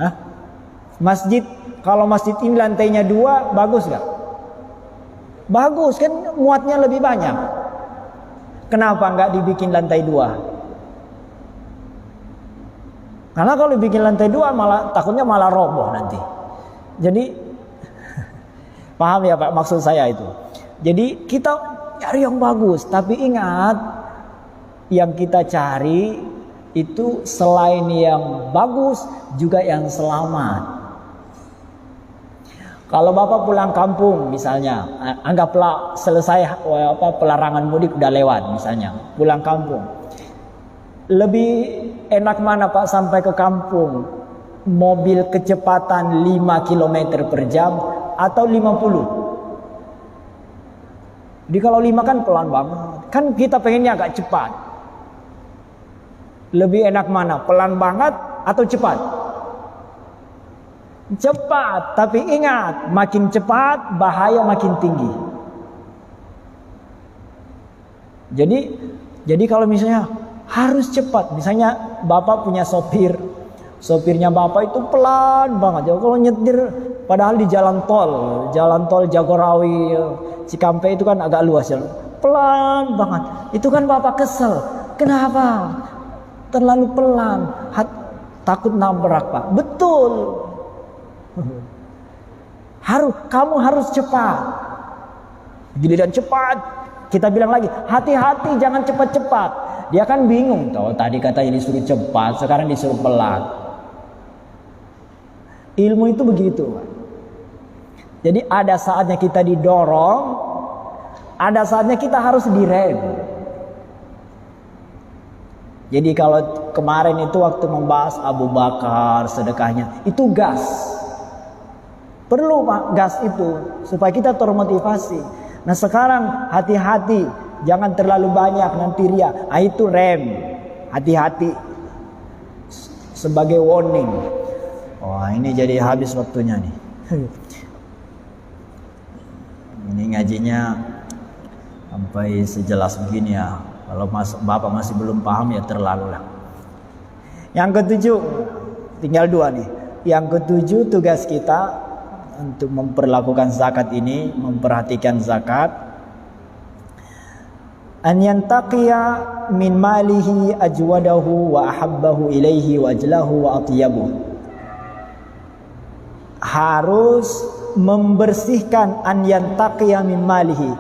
Hah? Masjid, kalau masjid ini lantainya 2, bagus nggak? Bagus kan, muatnya lebih banyak. Kenapa nggak dibikin lantai 2? Karena kalau bikin lantai 2 takutnya malah roboh nanti. Jadi paham ya Pak maksud saya itu. Jadi kita cari yang bagus, tapi ingat yang kita cari itu selain yang bagus juga yang selamat. Kalau Bapak pulang kampung misalnya, anggaplah selesai pelarangan mudik udah lewat misalnya, pulang kampung. Lebih enak mana Pak sampai ke kampung? Mobil kecepatan 5 km per jam atau 50? Jadi kalau 5 kan pelan banget. Kan kita pengennya agak cepat. Lebih enak mana? Pelan banget atau cepat? Cepat, tapi ingat, makin cepat bahaya makin tinggi. Jadi kalau misalnya harus cepat. Misalnya Bapak punya sopirnya Bapak itu pelan banget. Jadi kalau nyetir, padahal di jalan tol Jagorawi, Cikampek itu kan agak luas ya. Pelan banget. Itu kan Bapak kesel. Kenapa? Terlalu pelan. Takut nabrak Pak. Betul. Kamu harus cepat. Giliran cepat, kita bilang lagi, hati-hati jangan cepat-cepat. Dia kan bingung, tadi kata ini disuruh cepat, sekarang disuruh pelan. Ilmu itu begitu. Jadi ada saatnya kita didorong, ada saatnya kita harus direm. Jadi kalau kemarin itu waktu membahas Abu Bakar sedekahnya, itu gas. Perlu Pak gas itu supaya kita termotivasi. Nah sekarang hati-hati, jangan terlalu banyak nanti ria. Itu rem, hati-hati sebagai warning. Wah ini jadi habis waktunya nih. Ini ngajinya sampai sejelas begini ya. Kalau Bapak masih belum paham ya terlalu lah. Yang ketujuh, tinggal 2 nih. Yang ketujuh tugas kita untuk memperlakukan zakat ini, memperhatikan zakat. An yantaqiya min malihi ajwadahu wa ahabbahu ilaihi wa ajlahu wa atyabuh. Harus membersihkan an yantaqiya min malihi.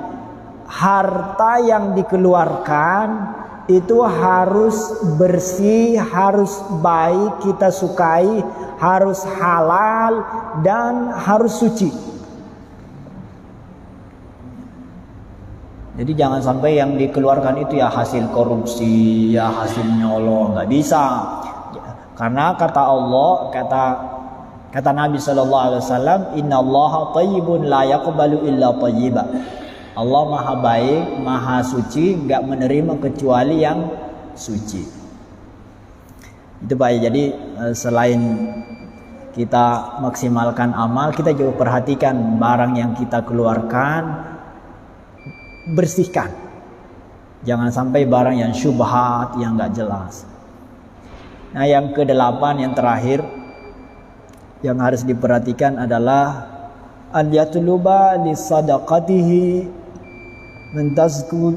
Harta yang dikeluarkan itu harus bersih, harus baik, kita sukai, harus halal dan harus suci. Jadi jangan sampai yang dikeluarkan itu ya hasil korupsi, ya hasil nyolong, nggak bisa. Karena kata Allah, kata Nabi SAW, Innallaha thayyibun la yaqbalu illa thayyiba. Allah maha baik, maha suci, nggak menerima kecuali yang suci. Itu baik. Jadi selain kita maksimalkan amal, kita juga perhatikan barang yang kita keluarkan, bersihkan. Jangan sampai barang yang syubhat, yang nggak jelas. Nah, yang kedelapan, yang terakhir yang harus diperhatikan adalah an yatluba li sadaqatihi mentazku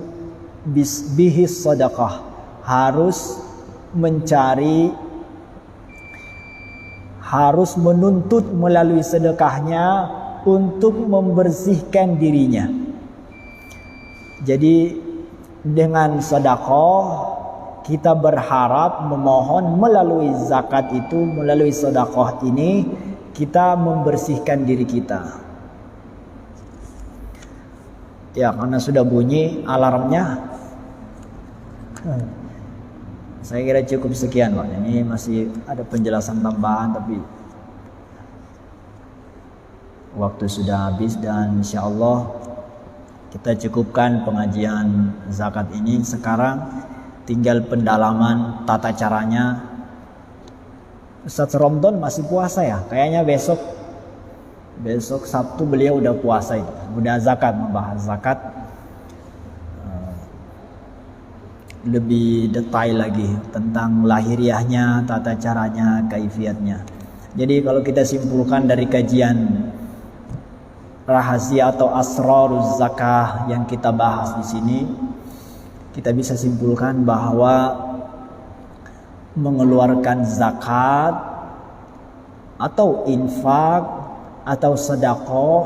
bihi sadaqah. Harus mencari, harus menuntut melalui sedekahnya untuk membersihkan dirinya. Jadi dengan sedekah kita berharap, memohon melalui zakat itu, melalui sedekah ini kita membersihkan diri kita. Ya, karena sudah bunyi alarmnya. Saya kira cukup sekian, Pak. Ini masih ada penjelasan tambahan, tapi waktu sudah habis dan insya Allah kita cukupkan pengajian zakat ini. Sekarang tinggal pendalaman tata caranya. Ustaz Romdon masih puasa ya? Kayaknya besok Sabtu beliau udah puasa itu. Udah zakat, membahas zakat lebih detail lagi tentang lahiriahnya, tata caranya, kaifiatnya. Jadi kalau kita simpulkan dari kajian rahasia atau asraruz zakah yang kita bahas di sini, kita bisa simpulkan bahwa mengeluarkan zakat atau infak atau sedekah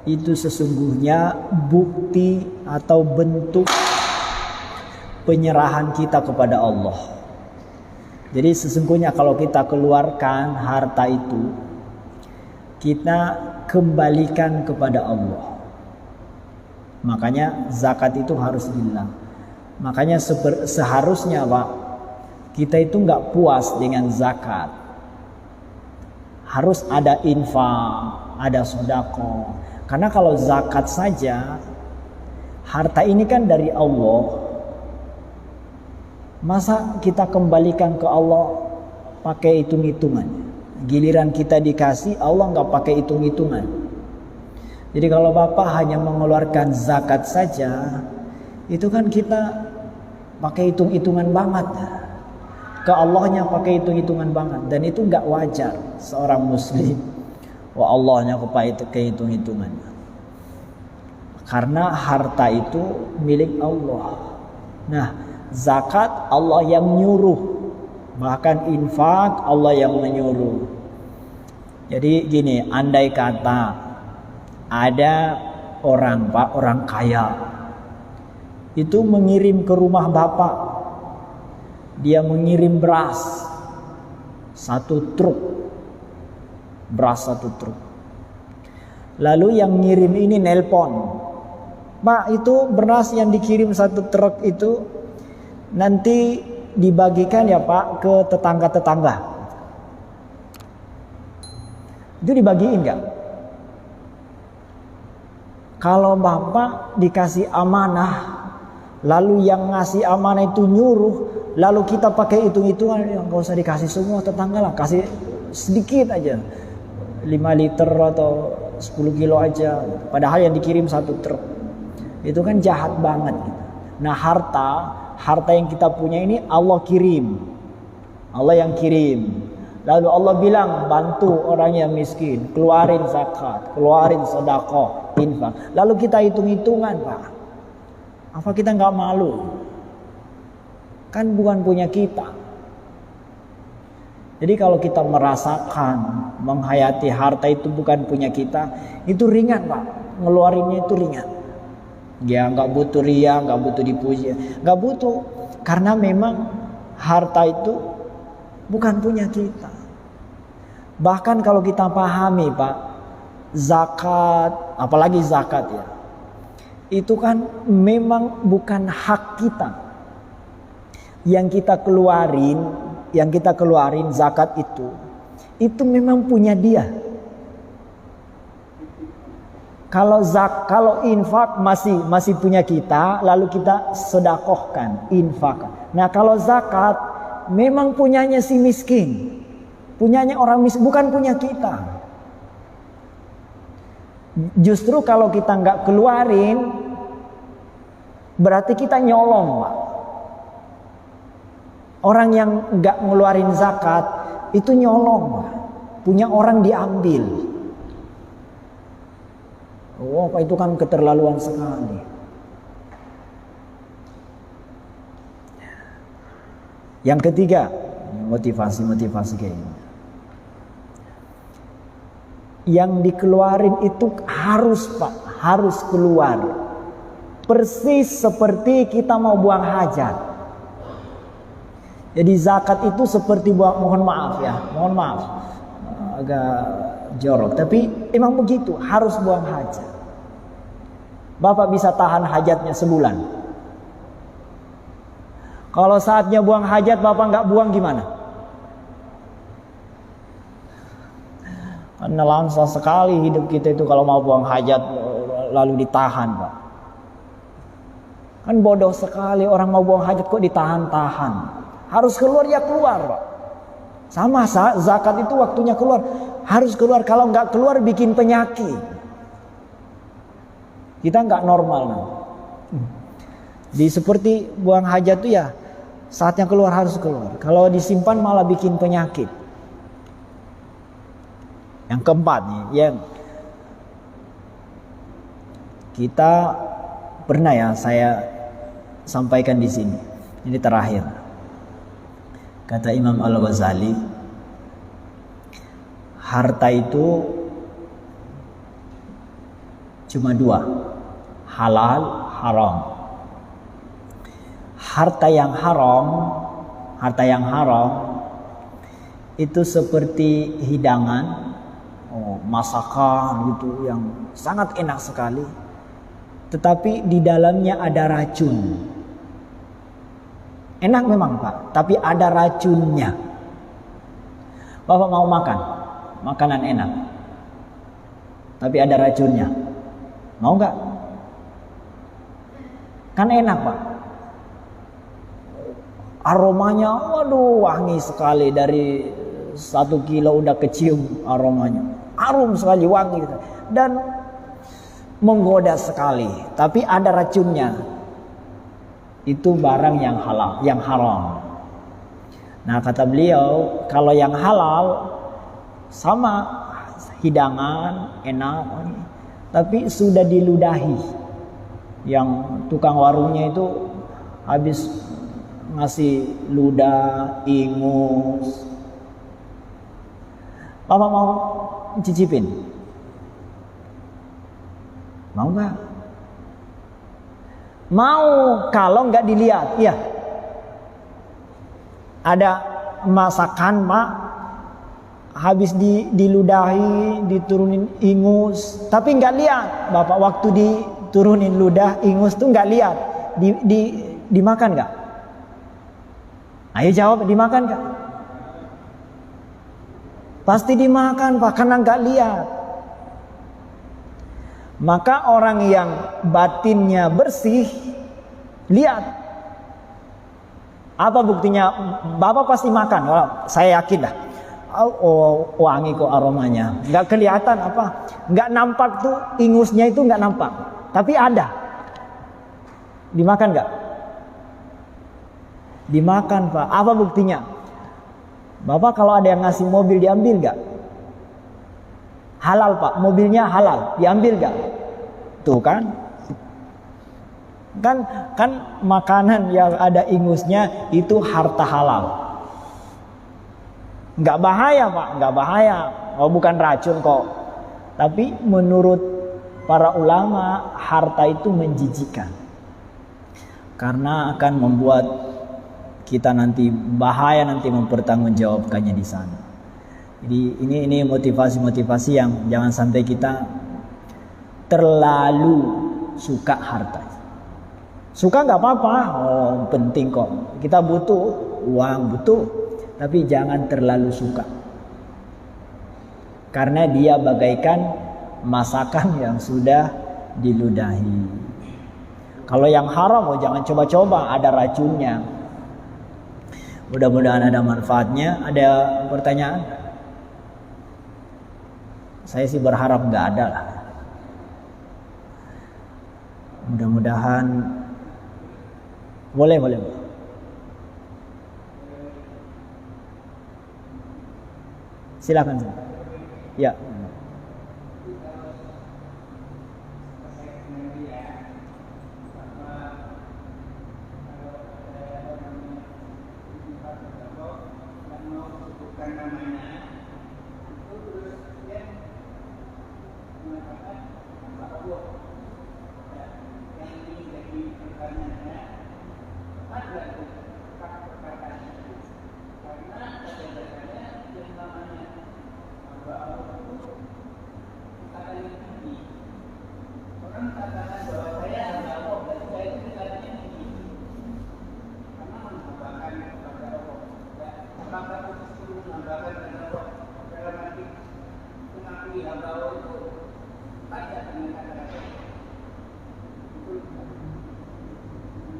itu sesungguhnya bukti atau bentuk penyerahan kita kepada Allah. Jadi sesungguhnya kalau kita keluarkan harta itu, kita kembalikan kepada Allah. Makanya zakat itu harus lillah. Makanya seharusnya Pak, kita itu nggak puas dengan zakat. Harus ada infak, ada sedekah. Karena kalau zakat saja, harta ini kan dari Allah. Masa kita kembalikan ke Allah pakai hitung-hitungan? Giliran kita dikasih, Allah nggak pakai hitung-hitungan. Jadi kalau Bapak hanya mengeluarkan zakat saja, itu kan kita pakai hitung-hitungan banget. Ke Allahnya pakai hitung-hitungan banget. Dan itu nggak wajar seorang muslim. Wah, Allahnya pakai hitung-hitungan. Karena harta itu milik Allah. Nah, zakat Allah yang nyuruh, bahkan infak Allah yang menyuruh. Jadi gini, andai kata ada orang Pak, orang kaya itu mengirim ke rumah Bapak, dia mengirim beras 1 truk, beras 1 truk. Lalu yang ngirim ini nelpon, Pak, itu beras yang dikirim 1 truk itu nanti dibagikan ya Pak ke tetangga-tetangga. Itu dibagiin gak? Kalau Bapak dikasih amanah, lalu yang ngasih amanah itu nyuruh, lalu kita pakai hitung-hitungan, ya gak usah dikasih semua tetangga lah, kasih sedikit aja, 5 liter atau 10 kilo aja. Padahal yang dikirim 1 truk. Itu kan jahat banget. Nah, harta yang kita punya ini Allah kirim. Allah yang kirim. Lalu Allah bilang bantu orang yang miskin, keluarin zakat, keluarin sedekah, infak. Lalu kita hitung-hitungan, Pak. Apa kita nggak malu? Kan bukan punya kita. Jadi kalau kita merasakan, menghayati harta itu bukan punya kita, itu ringan Pak. Ngeluarinnya itu ringan. Ya nggak butuh ria, nggak butuh dipuji, nggak butuh. Karena memang harta itu bukan punya kita. Bahkan kalau kita pahami Pak, zakat, apalagi zakat ya, itu kan memang bukan hak kita. Yang kita keluarin zakat itu memang punya dia. Kalau infak masih punya kita, lalu kita sedekahkan, infak. Nah, kalau zakat memang punyanya si miskin. Punyanya orang miskin, bukan punya kita. Justru kalau kita nggak keluarin, berarti kita nyolong, Pak. Orang yang nggak ngeluarin zakat itu nyolong, punya orang diambil. Oh, itu kan keterlaluan sekali. Yang ketiga, motivasi kayak ini. Yang dikeluarin itu harus, Pak, harus keluar. Persis seperti kita mau buang hajat. Jadi zakat itu seperti buang, mohon maaf, agak jorok, tapi emang begitu, harus buang hajat. Bapak bisa tahan hajatnya sebulan. Kalau saatnya buang hajat Bapak nggak buang gimana? Karena langsa sekali hidup kita itu kalau mau buang hajat lalu ditahan, Pak. Kan bodoh sekali orang mau buang hajat kok ditahan-tahan. Harus keluar ya keluar, Pak. Sama zakat itu waktunya keluar, harus keluar. Kalau nggak keluar bikin penyakit. Kita nggak normal. Di seperti buang hajat itu ya saatnya keluar harus keluar. Kalau disimpan malah bikin penyakit. Yang keempat nih, yang kita pernah ya saya sampaikan di sini. Ini terakhir. Kata Imam Al-Ghazali, harta itu cuma dua, halal, haram. Harta yang haram itu seperti hidangan, masakan gitu yang sangat enak sekali, tetapi di dalamnya ada racun. Enak memang, Pak, tapi ada racunnya. Bapak mau makan makanan enak, tapi ada racunnya, mau nggak? Kan enak, Pak. Aromanya, waduh, wangi sekali. Dari 1 kilo udah kecium aromanya. Harum sekali, wangi dan menggoda sekali. Tapi ada racunnya. Itu barang yang halal, yang haram. Nah, kata beliau, kalau yang halal sama hidangan enak, tapi sudah diludahi. Yang tukang warungnya itu habis ngasih ludah, ingus. Bapak mau cicipin? Mau nggak? Mau kalau nggak dilihat, iya. Ada masakan, Pak, habis diludahi, diturunin ingus, tapi nggak lihat. Bapak waktu diturunin ludah ingus tuh nggak lihat, dimakan nggak? Ayo jawab, dimakan nggak? Pasti dimakan, Pak, karena nggak lihat. Maka orang yang batinnya bersih, lihat. Apa buktinya? Bapak pasti makan. Kalau saya yakin dah. Oh, wangi kok aromanya. Nggak kelihatan apa? Nggak nampak tuh ingusnya itu nggak nampak. Tapi ada. Dimakan nggak? Dimakan, Pak. Apa buktinya? Bapak kalau ada yang ngasih mobil diambil nggak? Halal, Pak, mobilnya halal, diambil gak? Tuh kan makanan yang ada ingusnya itu harta halal. Nggak bahaya, Pak, nggak bahaya. Oh, bukan racun kok. Tapi menurut para ulama harta itu menjijikkan karena akan membuat kita nanti bahaya, nanti mempertanggungjawabkannya di sana. Jadi ini motivasi-motivasi yang jangan sampai kita terlalu suka harta. Suka nggak apa-apa, penting kok. Kita butuh uang, butuh, tapi jangan terlalu suka. Karena dia bagaikan masakan yang sudah diludahi. Kalau yang haram, jangan coba-coba, ada racunnya. Mudah-mudahan ada manfaatnya. Ada pertanyaan? Saya sih berharap nggak ada lah. Mudah-mudahan boleh. Silakan. Ya.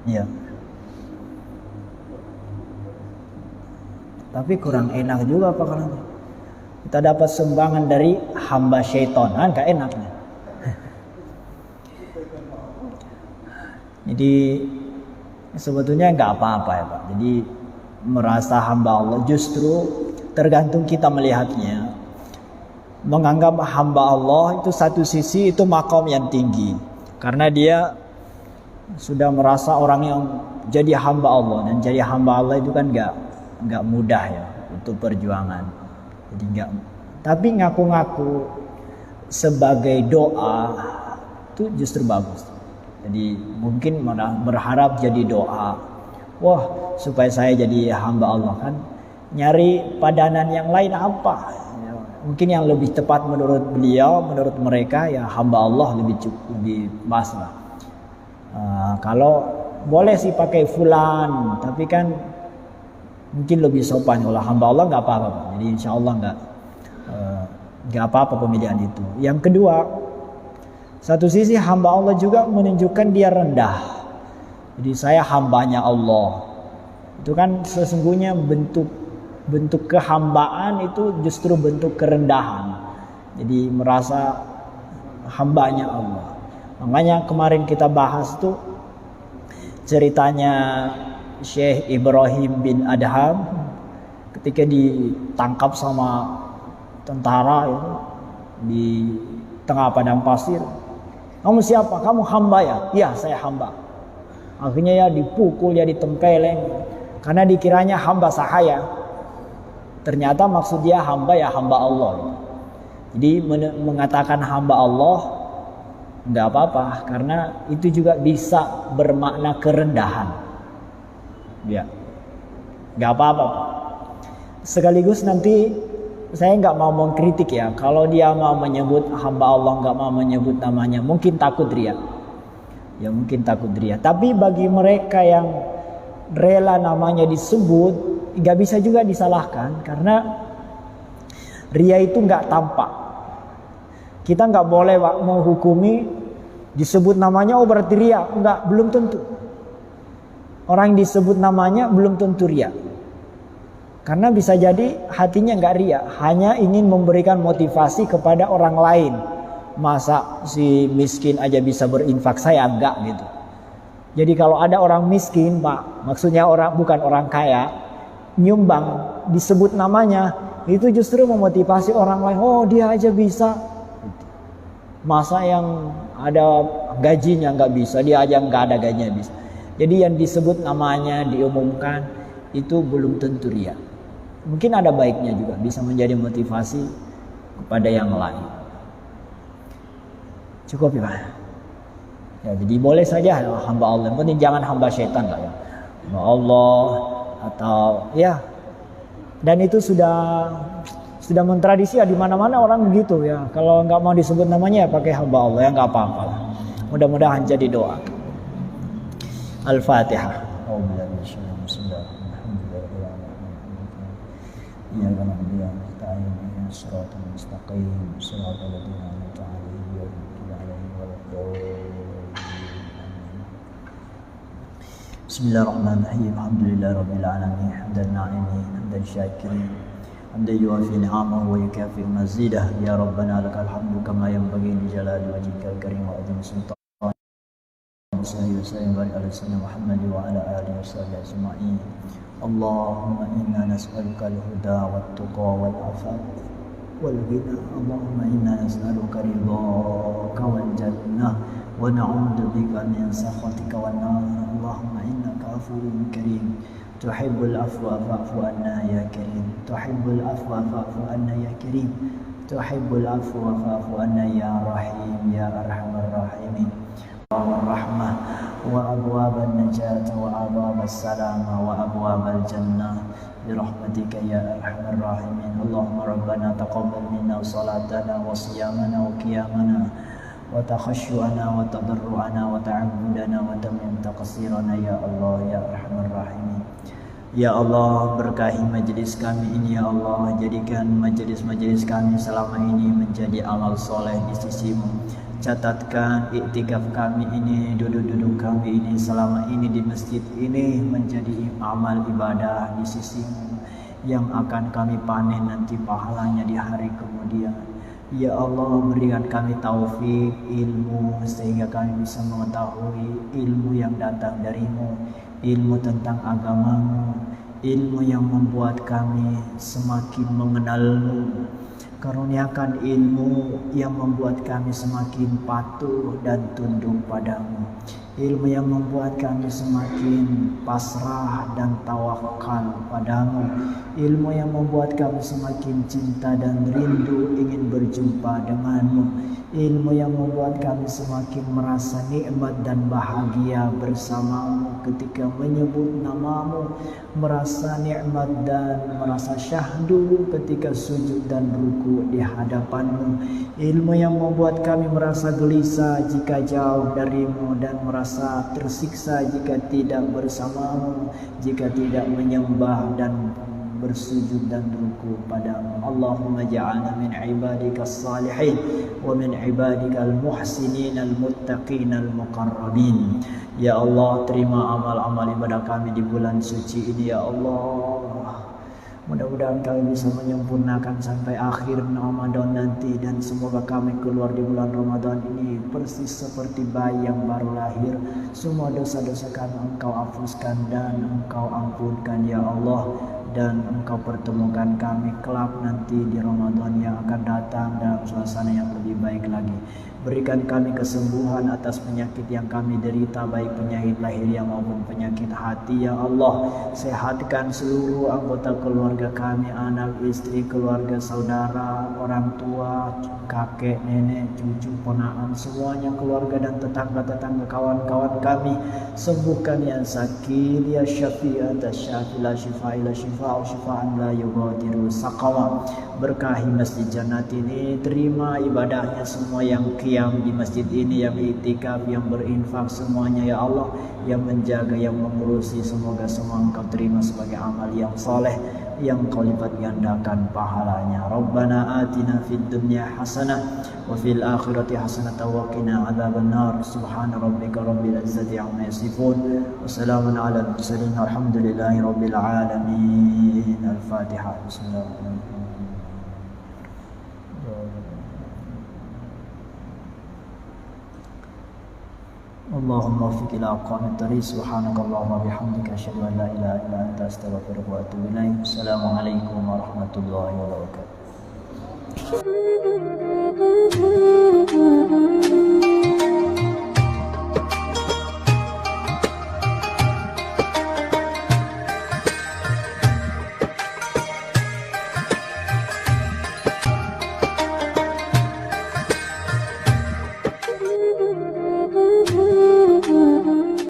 Ya. Tapi kurang enak juga Pak kalau kita dapat sumbangan dari hamba syaitan, kan gak enaknya. Jadi sebetulnya nggak apa-apa ya Pak. Jadi merasa hamba Allah, justru tergantung kita melihatnya. Menganggap hamba Allah itu satu sisi itu makom yang tinggi, karena dia sudah merasa orang yang jadi hamba Allah, dan jadi hamba Allah itu kan nggak mudah ya untuk perjuangan. Jadi nggak. Tapi ngaku-ngaku sebagai doa itu justru bagus. Jadi mungkin malah berharap jadi doa, wah supaya saya jadi hamba Allah, kan nyari padanan yang lain apa? Mungkin yang lebih tepat menurut beliau, menurut mereka ya hamba Allah lebih pas lah. Kalau boleh sih pakai fulan, tapi kan mungkin lebih sopan. Kalau hamba Allah nggak apa-apa. Jadi insya Allah nggak apa-apa pemilihan itu. Yang kedua, satu sisi hamba Allah juga menunjukkan dia rendah. Jadi saya hambanya Allah. Itu kan sesungguhnya bentuk kehambaan itu justru bentuk kerendahan. Jadi merasa hambanya Allah. Makanya kemarin kita bahas tuh ceritanya Syekh Ibrahim bin Adham ketika ditangkap sama tentara ya, di tengah padang pasir. Kamu siapa? Kamu hamba ya? Iya, saya hamba. Akhirnya ya dipukul, ya ditempeleng karena dikiranya hamba sahaya. Ternyata maksud dia hamba ya hamba Allah. Jadi mengatakan hamba Allah nggak apa-apa, karena itu juga bisa bermakna kerendahan. Ya, nggak apa-apa. Sekaligus nanti saya nggak mau mengkritik ya, kalau dia mau menyebut hamba Allah nggak mau menyebut namanya, mungkin takut ria. Ya mungkin takut ria. Tapi bagi mereka yang rela namanya disebut, nggak bisa juga disalahkan, karena ria itu nggak tampak. Kita nggak boleh menghukumi disebut namanya oh berarti ria, enggak, belum tentu. Orang yang disebut namanya belum tentu ria, karena bisa jadi hatinya nggak ria, hanya ingin memberikan motivasi kepada orang lain. Masa si miskin aja bisa berinfak, saya enggak gitu. Jadi kalau ada orang miskin Pak, maksudnya orang bukan orang kaya, nyumbang disebut namanya, itu justru memotivasi orang lain. Oh dia aja bisa, masa yang ada gajinya nggak bisa, dia aja nggak ada gajinya bisa. Jadi yang disebut namanya diumumkan itu belum tentu ria. Mungkin ada baiknya juga, bisa menjadi motivasi kepada yang lain. Cukup ya Pak. Ya, jadi boleh saja hamba Allah, yang penting jangan hamba syaitan lah ya. Hamba Allah atau ya. Dan itu sudah mentradisi ya, di mana-mana orang begitu ya. Kalau nggak mau disebut namanya ya pakai hamba Allah, ya nggak apa-apa lah. Mudah-mudahan jadi doa. Al-Fatihah. Bismillahirrahmanirrahim. Alhamdulillahirabbil alamin. Hamdan na'imin, hamdan syakirin. حمدا يوافي نعمه ويكافئ مزيده يا ربنا لك الحمد كما ينبغي لجلال وجهك الكريم وعظيم سلطانك salli wa sallim wa barik ala sayyidina Muhammad wa ala alihi washabbihi ajma'in. Allahumma inna nas'aluka al-huda wat-tuqa wal-'afaf wal-ghina. Allahumma inna nas'aluka ridhaka wal jannah wa na'udzu bika min sakhatika wan nar. Allahumma innaka afuwwun karim tuhibbul afwa fa'fu anna ya karim. Tuhibbul afwa fa'fu anna ya karim. Tuhibbul afwa fa'fu anna ya rahim ya arhamar rahimin. Rahmah wa abwaban najat wa abwabas salama wa abwabal jannah birahmatika ya arhamar rahimin. Allahumma rabbana taqabbal minna salatana wa siyamana wa qiyamana wa takhashu'ana wa tadarru'ana wa ta'abbudana wa tamim taqsirana ya Allah ya arhamar rahimin. Ya Allah, berkahi majlis kami ini ya Allah. Jadikan majlis-majlis kami selama ini menjadi amal soleh di sisimu. Catatkan iktikaf kami ini, duduk-duduk kami ini selama ini di masjid ini menjadi amal ibadah di sisimu yang akan kami panen nanti pahalanya di hari kemudian. Ya Allah, berikan kami taufik ilmu sehingga kami bisa mengetahui ilmu yang datang darimu, ilmu tentang agamamu, ilmu yang membuat kami semakin mengenalmu. Karuniakan ilmu yang membuat kami semakin patuh dan tunduk padamu. Ilmu yang membuat kami semakin pasrah dan tawakal padamu. Ilmu yang membuat kami semakin cinta dan rindu ingin berjumpa denganmu. Ilmu yang membuat kami semakin merasa nikmat dan bahagia bersamamu ketika menyebut namamu, merasa nikmat dan merasa syahdu ketika sujud dan ruku di hadapanmu. Ilmu yang membuat kami merasa gelisah jika jauh darimu dan merasa tersiksa jika tidak bersamamu, jika tidak menyembah dan bersujud dan ruku padamu. Allahumma ja'alna min ibadikas salihin wa min ibadikal muhsinin al-muttaqin al-muqarrabin. Ya Allah, terima amal-amal ibadah kami di bulan suci ini ya Allah. Mudah-mudahan kami bisa menyempurnakan sampai akhir Ramadan nanti, dan semoga kami keluar di bulan Ramadan ini persis seperti bayi yang baru lahir. Semua dosa-dosa kami Engkau hapuskan dan Engkau ampunkan ya Allah, dan Engkau pertemukan kami kelak nanti di Ramadan yang akan datang dalam suasana yang lebih baik lagi. Berikan kami kesembuhan atas penyakit yang kami derita, baik penyakit lahiriah maupun penyakit hati ya Allah. Sehatkan seluruh anggota keluarga kami, anak, istri, keluarga, saudara, orang tua, kakek, nenek, cucu, ponakan, semuanya keluarga dan tetangga-tetangga kawan-kawan kami. Sembuhkan yang sakit ya syafi'at syafi la syifa ila syifa syifaan la yughadiru saqama. Berkahi Masjid Jannat ini, terima ibadahnya semua yang qiyam di masjid ini, yang iktikaf, yang berinfak, semuanya ya Allah, yang menjaga, yang mengurusi, semoga semua Engkau terima sebagai amal yang soleh yang Kau lipat gandakan pahalanya. Rabbana atina fid dunya hasanah wa fil akhirati hasanah wa qina adzabannar. Subhana rabbika rabbil izzati amma yasifun wa salamun ala mursalin walhamdulillahi rabbil alamin. Al-Fatihah. Bismillahirrahmanirrahim. Allahumma waffiq ila aqwamit thariq. Subhanakallahumma bihamdika asyhadu an la ilaha illa anta astaghfiruka wa atubu ilaik. Assalamualaikum warahmatullahi wabarakatuh.